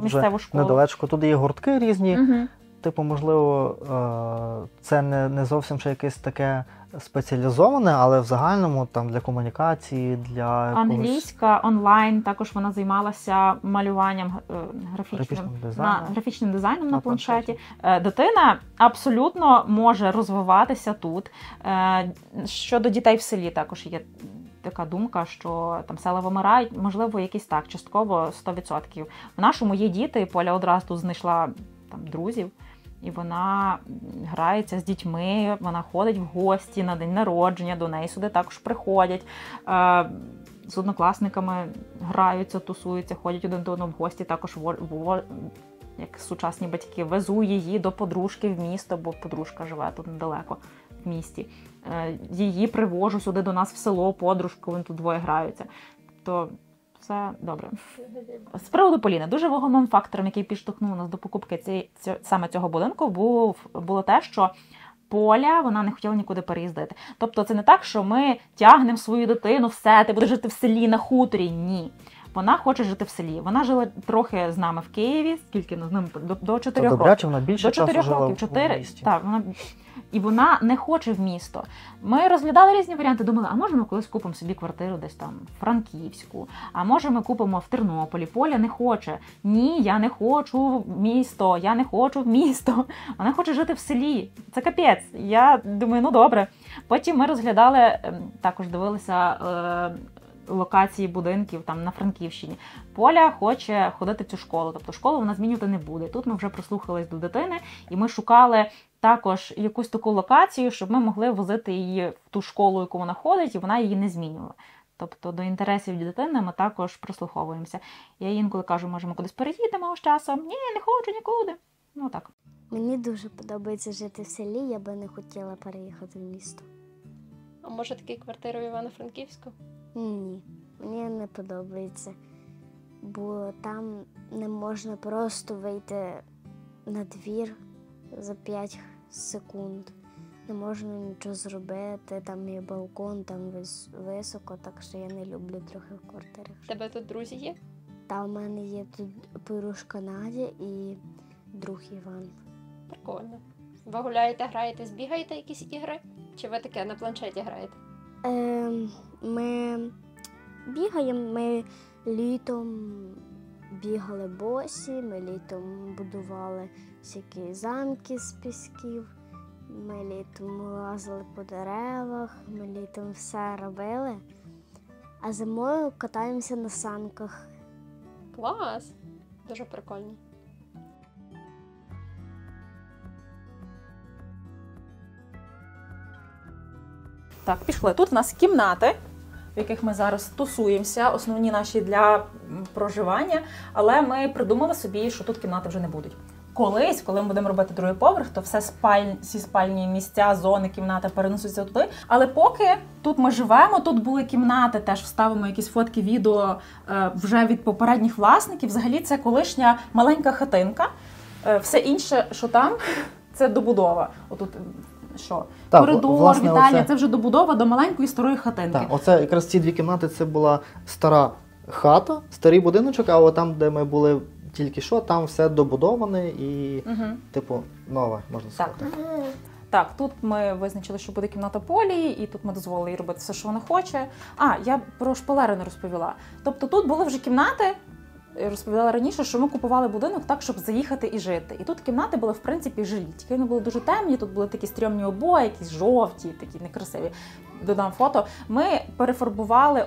місцеву школу. Недалечко. Тут є гуртки різні. Угу. Типу, можливо, це не зовсім ще якесь таке спеціалізоване, але в загальному там для комунікації, для англійська, онлайн, також вона займалася малюванням графічним дизайном на планшеті. Дитина абсолютно може розвиватися тут. Щодо дітей в селі також є така думка, що там села вимирають, можливо, якісь так, частково 100%. В нашому є діти, Поля одразу тут знайшла там друзів, і вона грається з дітьми, вона ходить в гості на день народження, до неї сюди також приходять, з однокласниками граються, тусуються, ходять один до одного в гості, також як сучасні батьки, везу її до подружки в місто, бо подружка живе тут недалеко в місті. Її привожу сюди до нас в село, подружку, вони тут двоє граються. То все добре. З приводу Поліни, дуже вагомим фактором, який підштовхнув нас до покупки саме цього будинку, було те, що Поля, вона не хотіла нікуди переїздити. Тобто це не так, що ми тягнемо свою дитину, все, ти будеш жити в селі, на хуторі. Ні. Вона хоче жити в селі. Вона жила трохи з нами в Києві, скільки, з ними, до 4 років. Добряче, вона більше часу жила в місті. Так, і вона не хоче в місто. Ми розглядали різні варіанти, думали, а може ми колись купимо собі квартиру десь там в Франківську, а може ми купимо в Тернополі. Поля не хоче. Ні, я не хочу в місто, я не хочу в місто. Вона хоче жити в селі. Це капець. Я думаю, ну добре. Потім ми розглядали, також дивилися локації будинків там на Франківщині. Поля хоче ходити в цю школу, тобто школу вона змінювати не буде. Тут ми вже прислухались до дитини, і ми шукали також якусь таку локацію, щоб ми могли возити її в ту школу, яку вона ходить, і вона її не змінювала. Тобто до інтересів дитини ми також прислуховуємося. Я їй інколи кажу, може ми кудись переїдемо з часом? Ні, не хочу нікуди. Ну так. Мені дуже подобається жити в селі, я би не хотіла переїхати в місто. А може такі квартири в Івано-Франківську? Ні, мені не подобається, бо там не можна просто вийти на двір за 5 секунд. Не можна нічого зробити, там є балкон, там високо, так що я не люблю трохи в квартирах. В тебе тут друзі є? Та в мене є тут подружка Надя і друг Іван. Прикольно. Ви гуляєте, граєте, збігаєте якісь ігри? Чи ви таке на планшеті граєте? Ми бігаємо, ми літом бігали босі, ми літом будували всякі замки з пісків, ми літом лазили по деревах, ми літом все робили, а зимою катаємося на санках. Клас! Дуже прикольно. Так, пішли. Тут в нас кімнати, в яких ми зараз тусуємося, основні наші для проживання, але ми придумали собі, що тут кімнати вже не будуть. Колись, коли ми будемо робити другий поверх, то всі спальні місця, зони, кімната переносяться туди. Але поки тут ми живемо, тут були кімнати, теж вставимо якісь фотки, відео вже від попередніх власників. Взагалі це колишня маленька хатинка. Все інше, що там, це добудова. Отут що? Так, коридор, власне, вітальня, це вже добудова до маленької старої хатинки. Так, оце якраз ці дві кімнати, це була стара хата, старий будиночок, а от там, де ми були тільки що, там все добудоване і, типу, нове, можна сказати. Так, тут ми визначили, що буде кімната Полі, і тут ми дозволили їй робити все, що вона хоче. Я про шпалери не розповіла. Тобто тут були вже кімнати, розповідала раніше, що ми купували будинок так, щоб заїхати і жити. І тут кімнати були, в принципі, жилі. Тільки вони були дуже темні, тут були такі стрьомні обої, якісь жовті, такі некрасиві. Додам фото. Ми перефарбували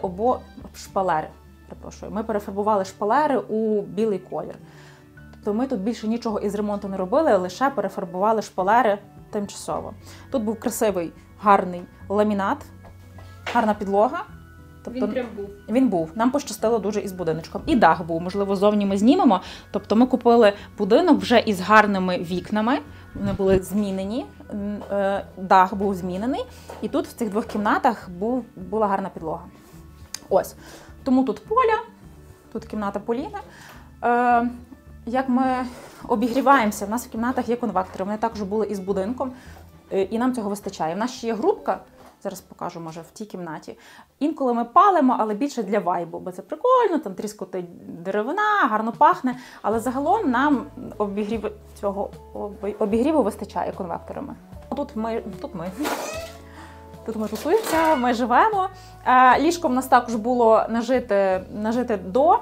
шпалери. Перепрошую, ми перефарбували шпалери у білий колір. Тобто ми тут більше нічого із ремонту не робили, лише перефарбували шпалери тимчасово. Тут був красивий, гарний ламінат, гарна підлога. Тобто, він був. Нам пощастило дуже із будиночком. І дах був, можливо, зовні ми знімемо. Тобто ми купили будинок вже із гарними вікнами, вони були змінені, дах був змінений. І тут в цих двох кімнатах була гарна підлога. Ось. Тому тут Поля, тут кімната Поліни. Як ми обігріваємося, в нас в кімнатах є конвектори, вони також були із будинком, і нам цього вистачає. В нас ще є грубка, зараз покажу, може, в тій кімнаті. Інколи ми палимо, але більше для вайбу, бо це прикольно, там тріскотить деревина, гарно пахне, але загалом нам цього обігріву вистачає конвекторами. Тут ми тусуємося, ми живемо. Ліжко в нас також було нажите до.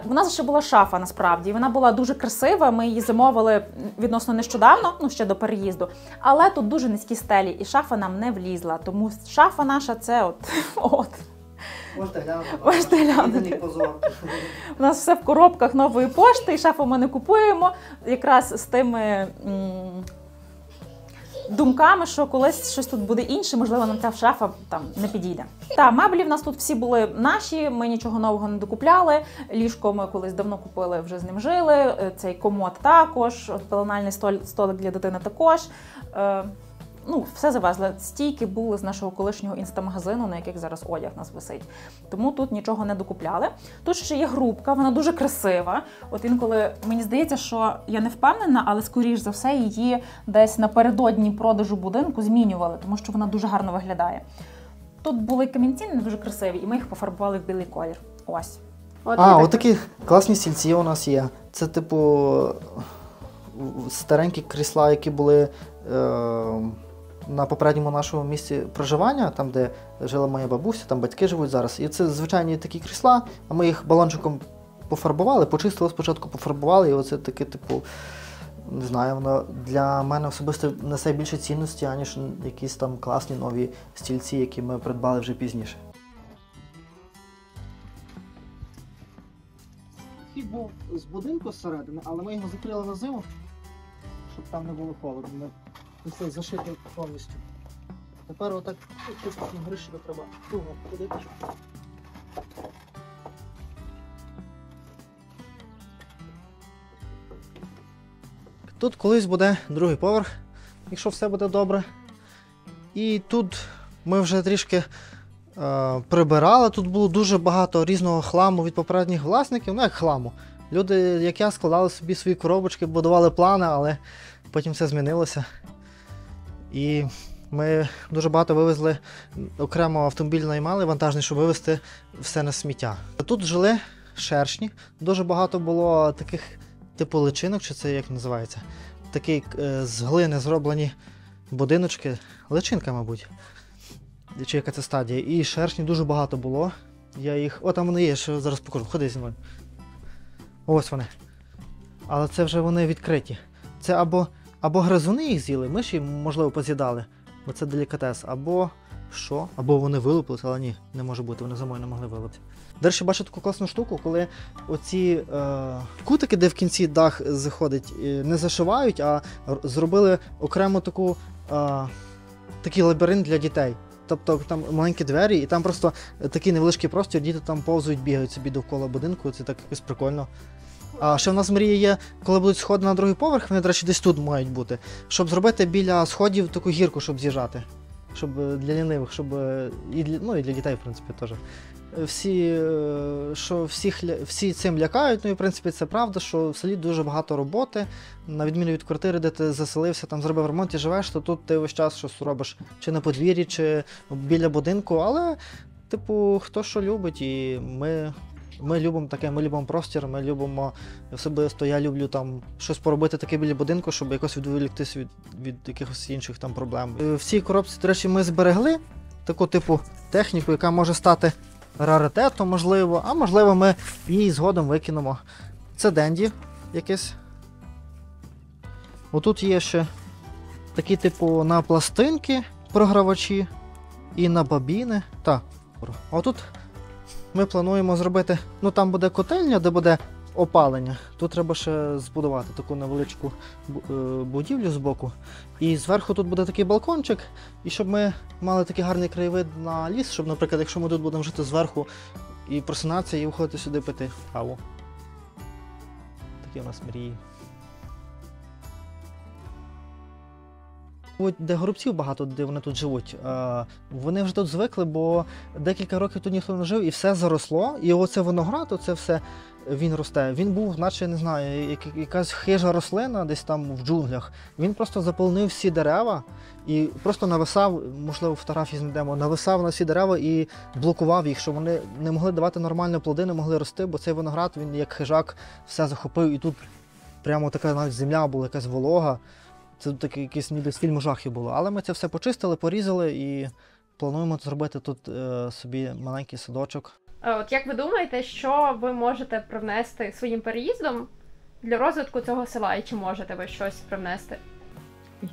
У нас ще була шафа, насправді. Вона була дуже красива, ми її замовили відносно нещодавно, ще до переїзду. Але тут дуже низькі стелі, і шафа нам не влізла. Тому шафа наша – це от. Можете глянути. У нас все в коробках нової пошти, і шафу ми не купуємо. Якраз з тими думками, що колись щось тут буде інше, можливо, нам ця шафа там не підійде. Меблі в нас тут всі були наші, ми нічого нового не докупляли. Ліжко ми колись давно купили, вже з ним жили. Цей комод також, пеленальний столик для дитини також. Все завезли. Стійки були з нашого колишнього інстамагазину, на яких зараз одяг у нас висить. Тому тут нічого не докупляли. Тут ще є грубка, вона дуже красива. От інколи, мені здається, що я не впевнена, але скоріш за все її десь напередодні продажу будинку змінювали, тому що вона дуже гарно виглядає. Тут були камінці не дуже красиві, і ми їх пофарбували в білий колір. Ось. От такі класні стільці у нас є. Це старенькі крісла, які були на попередньому нашому місці проживання, там, де жила моя бабуся, там батьки живуть зараз. І це звичайні такі крісла, а ми їх балончиком пофарбували, почистили спочатку, пофарбували, і оце таке, не знаю, воно для мене особисто несе більше цінності, аніж якісь там класні нові стільці, які ми придбали вже пізніше. Вхід був з будинку зсередини, але ми його закрили на зиму, щоб там не було холодно. Все зашити повністю. Тепер отак чисто на гриші треба туго ходити. Тут колись буде другий поверх, якщо все буде добре. І тут ми вже трішки прибирали, тут було дуже багато різного хламу від попередніх власників, як хламу. Люди, як я, складали собі свої коробочки, будували плани, але потім все змінилося. І ми дуже багато вивезли, окремо автомобіль наймали вантажний, щоб вивезти все на сміття. Тут жили шершні, дуже багато було таких типу личинок, чи це як називається, такі з глини зроблені будиночки, личинка, мабуть, чи яка це стадія. І шершні дуже багато було. Я їх, там вони є, що зараз покажу, ходи зі мною. Ось вони. Але це вже вони відкриті. Це або гризуни їх з'їли, ми ж їм, можливо, поз'їдали, бо це делікатес, або що? Або вони вилупилися, але ні, не може бути, вони зимою не могли вилупити. До речі, бачу таку класну штуку, коли оці кутики, де в кінці дах заходить, не зашивають, а зробили окремо такий лабіринт для дітей. Тобто там маленькі двері, і там просто такий невеличкий простір, діти там повзують, бігають собі довкола будинку, це так якось прикольно. А ще в нас мрія є, коли будуть сходи на другий поверх, вони, до речі, десь тут мають бути, щоб зробити біля сходів таку гірку, щоб з'їжджати. Щоб для лінивих, щоб і для дітей, в принципі, теж. Всі цим лякають, і, в принципі, це правда, що в селі дуже багато роботи, на відміну від квартири, де ти заселився, там зробив ремонт і живеш, то тут ти весь час щось робиш, чи на подвір'ї, чи біля будинку, але, хто що любить, і ми любимо таке, ми любимо простір, ми любимо, особисто я люблю там щось поробити таке біля будинку, щоб якось відволіктися від якихось інших там проблем. В цій коробці, до речі, ми зберегли таку техніку, яка може стати раритетом, можливо, а можливо ми її згодом викинемо. Це Денді якесь. Отут є ще такі на пластинки програвачі і на бобіни. Отут Ми плануємо зробити, там буде котельня, де буде опалення. Тут треба ще збудувати таку невеличку будівлю збоку. І зверху тут буде такий балкончик, і щоб ми мали такий гарний краєвид на ліс, щоб, наприклад, якщо ми тут будемо жити зверху і просинатися, і виходити сюди пити каву. Такі у нас мрії. Де горобців багато, де вони тут живуть, вони вже тут звикли, бо декілька років тут ніхто не жив, і все заросло. І оце виноград, оце все, він росте. Він був, наче, не знаю, якась хижа рослина десь там в джунглях. Він просто заполонив всі дерева і просто нависав, можливо, фотографії знайдемо, нависав на всі дерева і блокував їх, щоб вони не могли давати нормальні плоди, не могли рости, бо цей виноград, він як хижак все захопив. І тут прямо така навіть земля була, якась волога. Це таке якесь ніби з фільму жахів було. Але ми це все почистили, порізали і плануємо зробити тут собі маленький садочок. От як ви думаєте, що ви можете привнести своїм переїздом для розвитку цього села? І чи можете ви щось привнести?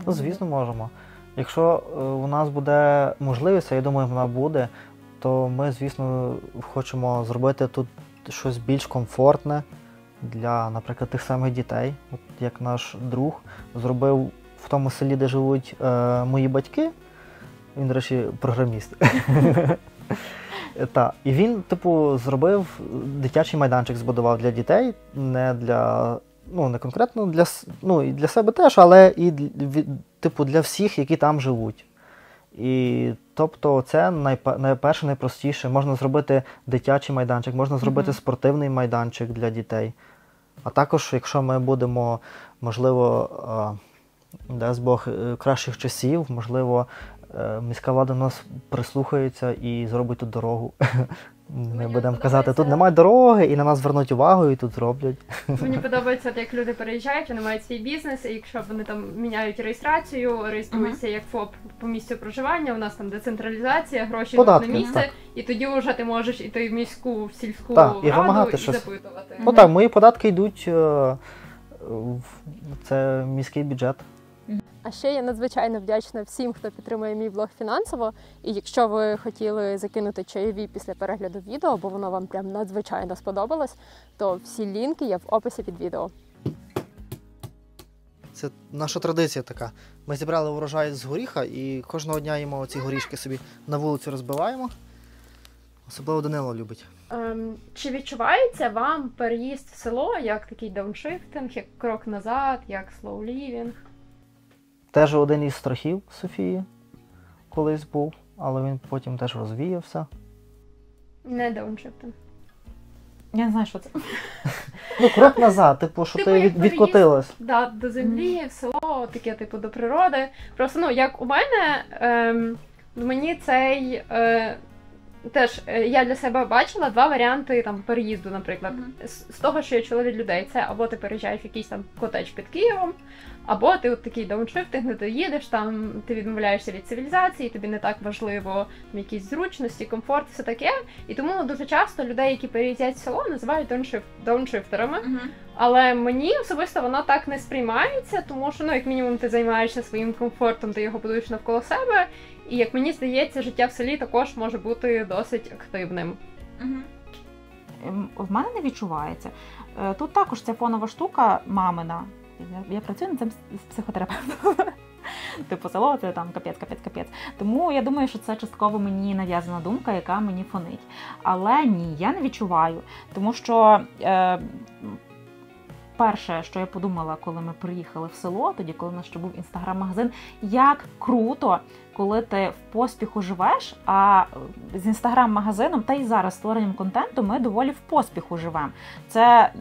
Звісно, можемо. Якщо у нас буде можливість, а я думаю, вона буде, то ми, звісно, хочемо зробити тут щось більш комфортне для, наприклад, тих самих дітей. От як наш друг зробив в тому селі, де живуть мої батьки. Він, до речі, програміст. І він, зробив дитячий майданчик, збудував для дітей, не конкретно для себе теж, але і для всіх, які там живуть. І тобто це найперше, найпростіше. Можна зробити дитячий майданчик, можна зробити спортивний майданчик для дітей. А також, якщо ми будемо, можливо, дасть Бог, кращих часів, можливо, міська влада до нас прислухається і зробить тут дорогу. Ми будемо казати, тут немає дороги, і на нас звернуть увагу, і тут зроблять. Мені подобається, як люди переїжджають, вони мають свій бізнес, і якщо вони там міняють реєстрацію, реєструються як ФОП по місцю проживання, у нас там децентралізація, гроші йдуть на місце, так. І тоді вже ти можеш іти в міську, в сільську раду і запитувати. Так, мої податки йдуть в це міський бюджет. А ще я надзвичайно вдячна всім, хто підтримує мій блог фінансово. І якщо ви хотіли закинути чайові після перегляду відео, бо воно вам прям надзвичайно сподобалось, то всі лінки є в описі під відео. Це наша традиція така. Ми зібрали урожай з горіха і кожного дня їмо ці горішки собі на вулицю розбиваємо. Особливо Данило любить. Чи відчувається вам переїзд в село як такий дауншифтинг, як крок назад, як slow living? Теж один із страхів Софії колись був, але він потім теж розвіявся. Не дауншифтинг. Я не знаю, що це. Крок назад, що ти відкотилась. Так, до землі, в село, таке, до природи. Просто, як у мене, мені цей... Теж я для себе бачила два варіанти переїзду, наприклад. З того, що я чула від людей, це або ти переїжджаєш в якийсь там котедж під Києвом, або ти такий дауншифтинг, не доїдеш, там ти відмовляєшся від цивілізації, тобі не так важливо якісь зручності, комфорт, все таке. І тому дуже часто людей, які переїздять в село, називають дауншифтерами. Але мені особисто воно так не сприймається, тому що, як мінімум, ти займаєшся своїм комфортом, ти його будуєш навколо себе. І, як мені здається, життя в селі також може бути досить активним. В мене не відчувається. Тут також ця фонова штука мамина. Я працюю над цим з психотерапевтом. Село це там капець. Тому я думаю, що це частково мені нав'язана думка, яка мені фонить. Але ні, я не відчуваю. Тому що перше, що я подумала, коли ми приїхали в село, тоді, коли у нас ще був інстаграм-магазин, як круто, коли ти в поспіху живеш, а з інстаграм-магазином, та й зараз створенням контенту, ми доволі в поспіху живемо. Це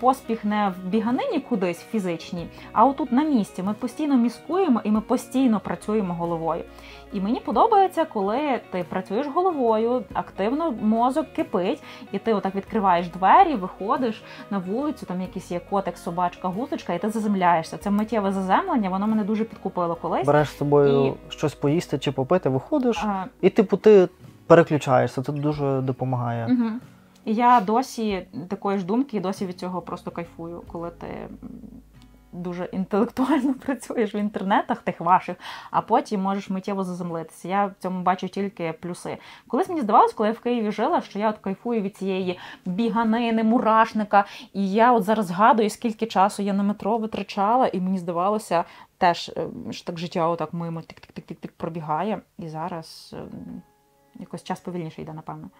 поспіх не в біганині кудись фізичній, а отут на місці. Ми постійно міскуємо і ми постійно працюємо головою. І мені подобається, коли ти працюєш головою, активно мозок кипить, і ти отак відкриваєш двері, виходиш на вулицю, там якийсь є котик, собачка, гусочка, і ти заземляєшся. Це миттєве заземлення, воно мене дуже підкупило колись. Береш з собою щось поїсти чи попити, виходиш, і ти переключаєшся, це дуже допомагає. І я досі такої ж думки, і досі від цього просто кайфую, коли ти дуже інтелектуально працюєш в інтернетах тих ваших, а потім можеш миттєво заземлитися. Я в цьому бачу тільки плюси. Колись мені здавалось, коли я в Києві жила, що я от кайфую від цієї біганини, мурашника, і я от зараз згадую, скільки часу я на метро витрачала, і мені здавалося теж, що так життя отак мимо тик-тик-тик-тик пробігає, і зараз якось час повільніше йде, напевно.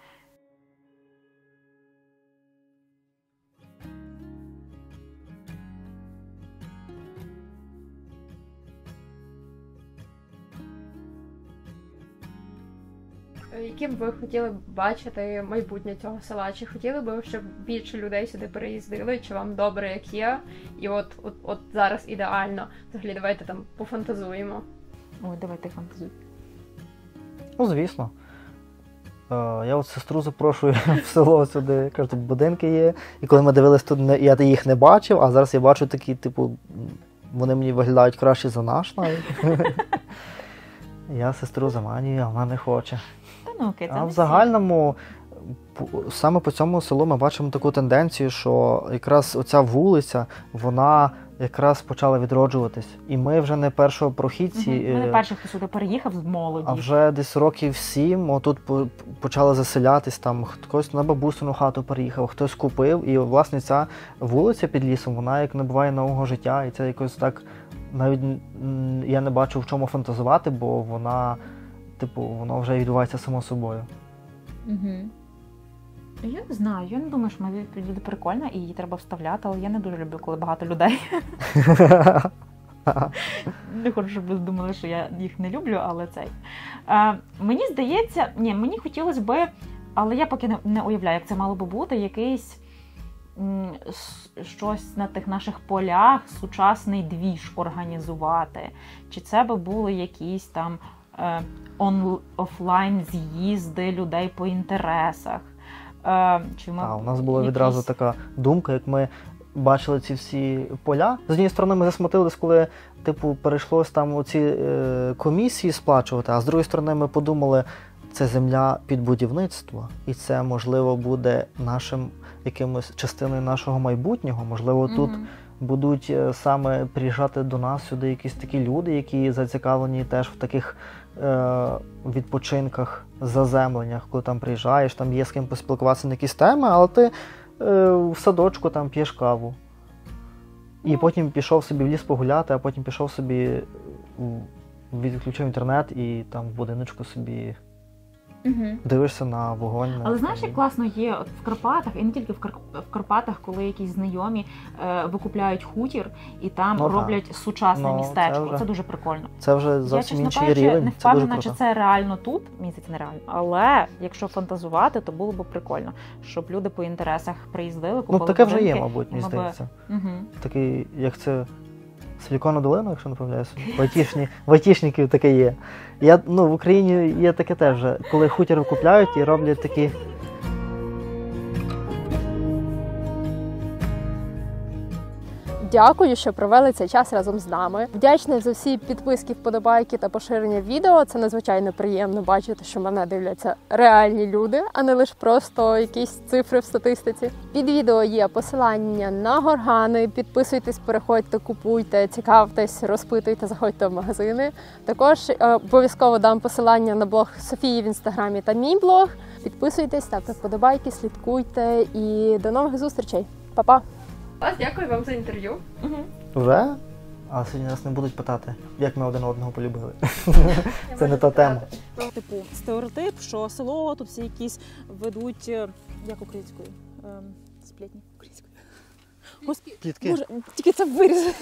Яким ви хотіли б бачити майбутнє цього села? Чи хотіли б, щоб більше людей сюди переїздили? Чи вам добре, як є? І от зараз ідеально. Взагалі, давайте там пофантазуємо. Ой, давай ти фантазуй. Ну, звісно. Я от сестру запрошую в село сюди. Кажу, тут будинки є. І коли ми дивились тут, я їх не бачив, а зараз я бачу такі, типу, вони мені виглядають краще за наш навіть. Я сестру заманюю, а вона не хоче. Ну, окей, А в загальному, саме по цьому селу ми бачимо таку тенденцію, що якраз оця вулиця, вона якраз почала відроджуватись. І ми вже не першопрохідці. Ми не перші, хто сюди переїхав з молоді. А вже десь років 7 отут почали заселятись, там хтось на бабусину хату переїхав, хтось купив. І, власне, ця вулиця під лісом, вона як набуває нового життя. І це якось так, навіть я не бачу в чому фантазувати, бо вона, типу, воно вже відбувається само собою. Я не знаю, я не думаю, що моя відповідь буде прикольна і її треба вставляти, але я не дуже люблю, коли багато людей. Не хочу, щоб ви думали, що я їх не люблю, але цей. Мені здається, мені хотілося би, але я поки не уявляю, як це мало би бути, якийсь щось на тих наших полях, сучасний двіж організувати. Чи це би були якісь там офлайн з'їзди людей по інтересах. У нас була відразу така думка, як ми бачили ці всі поля. З однієї сторони ми засмутились, коли типу перейшлось там оці комісії сплачувати, а з другої сторони ми подумали, це земля під будівництво, і це, можливо, буде нашим якимось частиною нашого майбутнього. Можливо, тут будуть саме приїжджати до нас сюди якісь такі люди, які зацікавлені теж в таких відпочинках, заземленнях, коли там приїжджаєш, там є з ким поспілкуватися на якісь теми, але ти в садочку там п'єш каву. І потім пішов собі в ліс погуляти, а потім пішов собі, відключив інтернет і там в будиночку собі дивишся на вогонь. Але знаєш, як класно є от в Карпатах, і не тільки в Карпатах, коли якісь знайомі викупляють хутір і там роблять сучасне містечко. Це дуже прикольно. Це вже зовсім інший рівень. Я, чесно кажучи, не впевнена, чи це реально тут. Мені це нереально. Але якщо фантазувати, то було б прикольно, щоб люди по інтересах приїздили, купили таке будинки, вже є, мабуть, мені здається. Такий, як це... Силіконову долину, якщо не помиляюся. В айтішників таке є. В Україні є таке теж, коли хутір викупляють і роблять такі... Дякую, що провели цей час разом з нами. Вдячна за всі підписки, вподобайки та поширення відео. Це надзвичайно приємно бачити, що мене дивляться реальні люди, а не лише просто якісь цифри в статистиці. Під відео є посилання на горгани. Підписуйтесь, переходьте, купуйте, цікавтесь, розпитуйте, заходьте в магазини. Також обов'язково дам посилання на блог Софії в інстаграмі та мій блог. Підписуйтесь, ставте вподобайки, слідкуйте і до нових зустрічей. Па-па! Дякую вам за інтерв'ю. Вже? А сьогодні нас не будуть питати, як ми один одного полюбили. Це не та тема. Типу, стереотип, що село, тут всі якісь ведуть, як українською? Сплетні українською. Плітки. Боже, тільки це вирізати.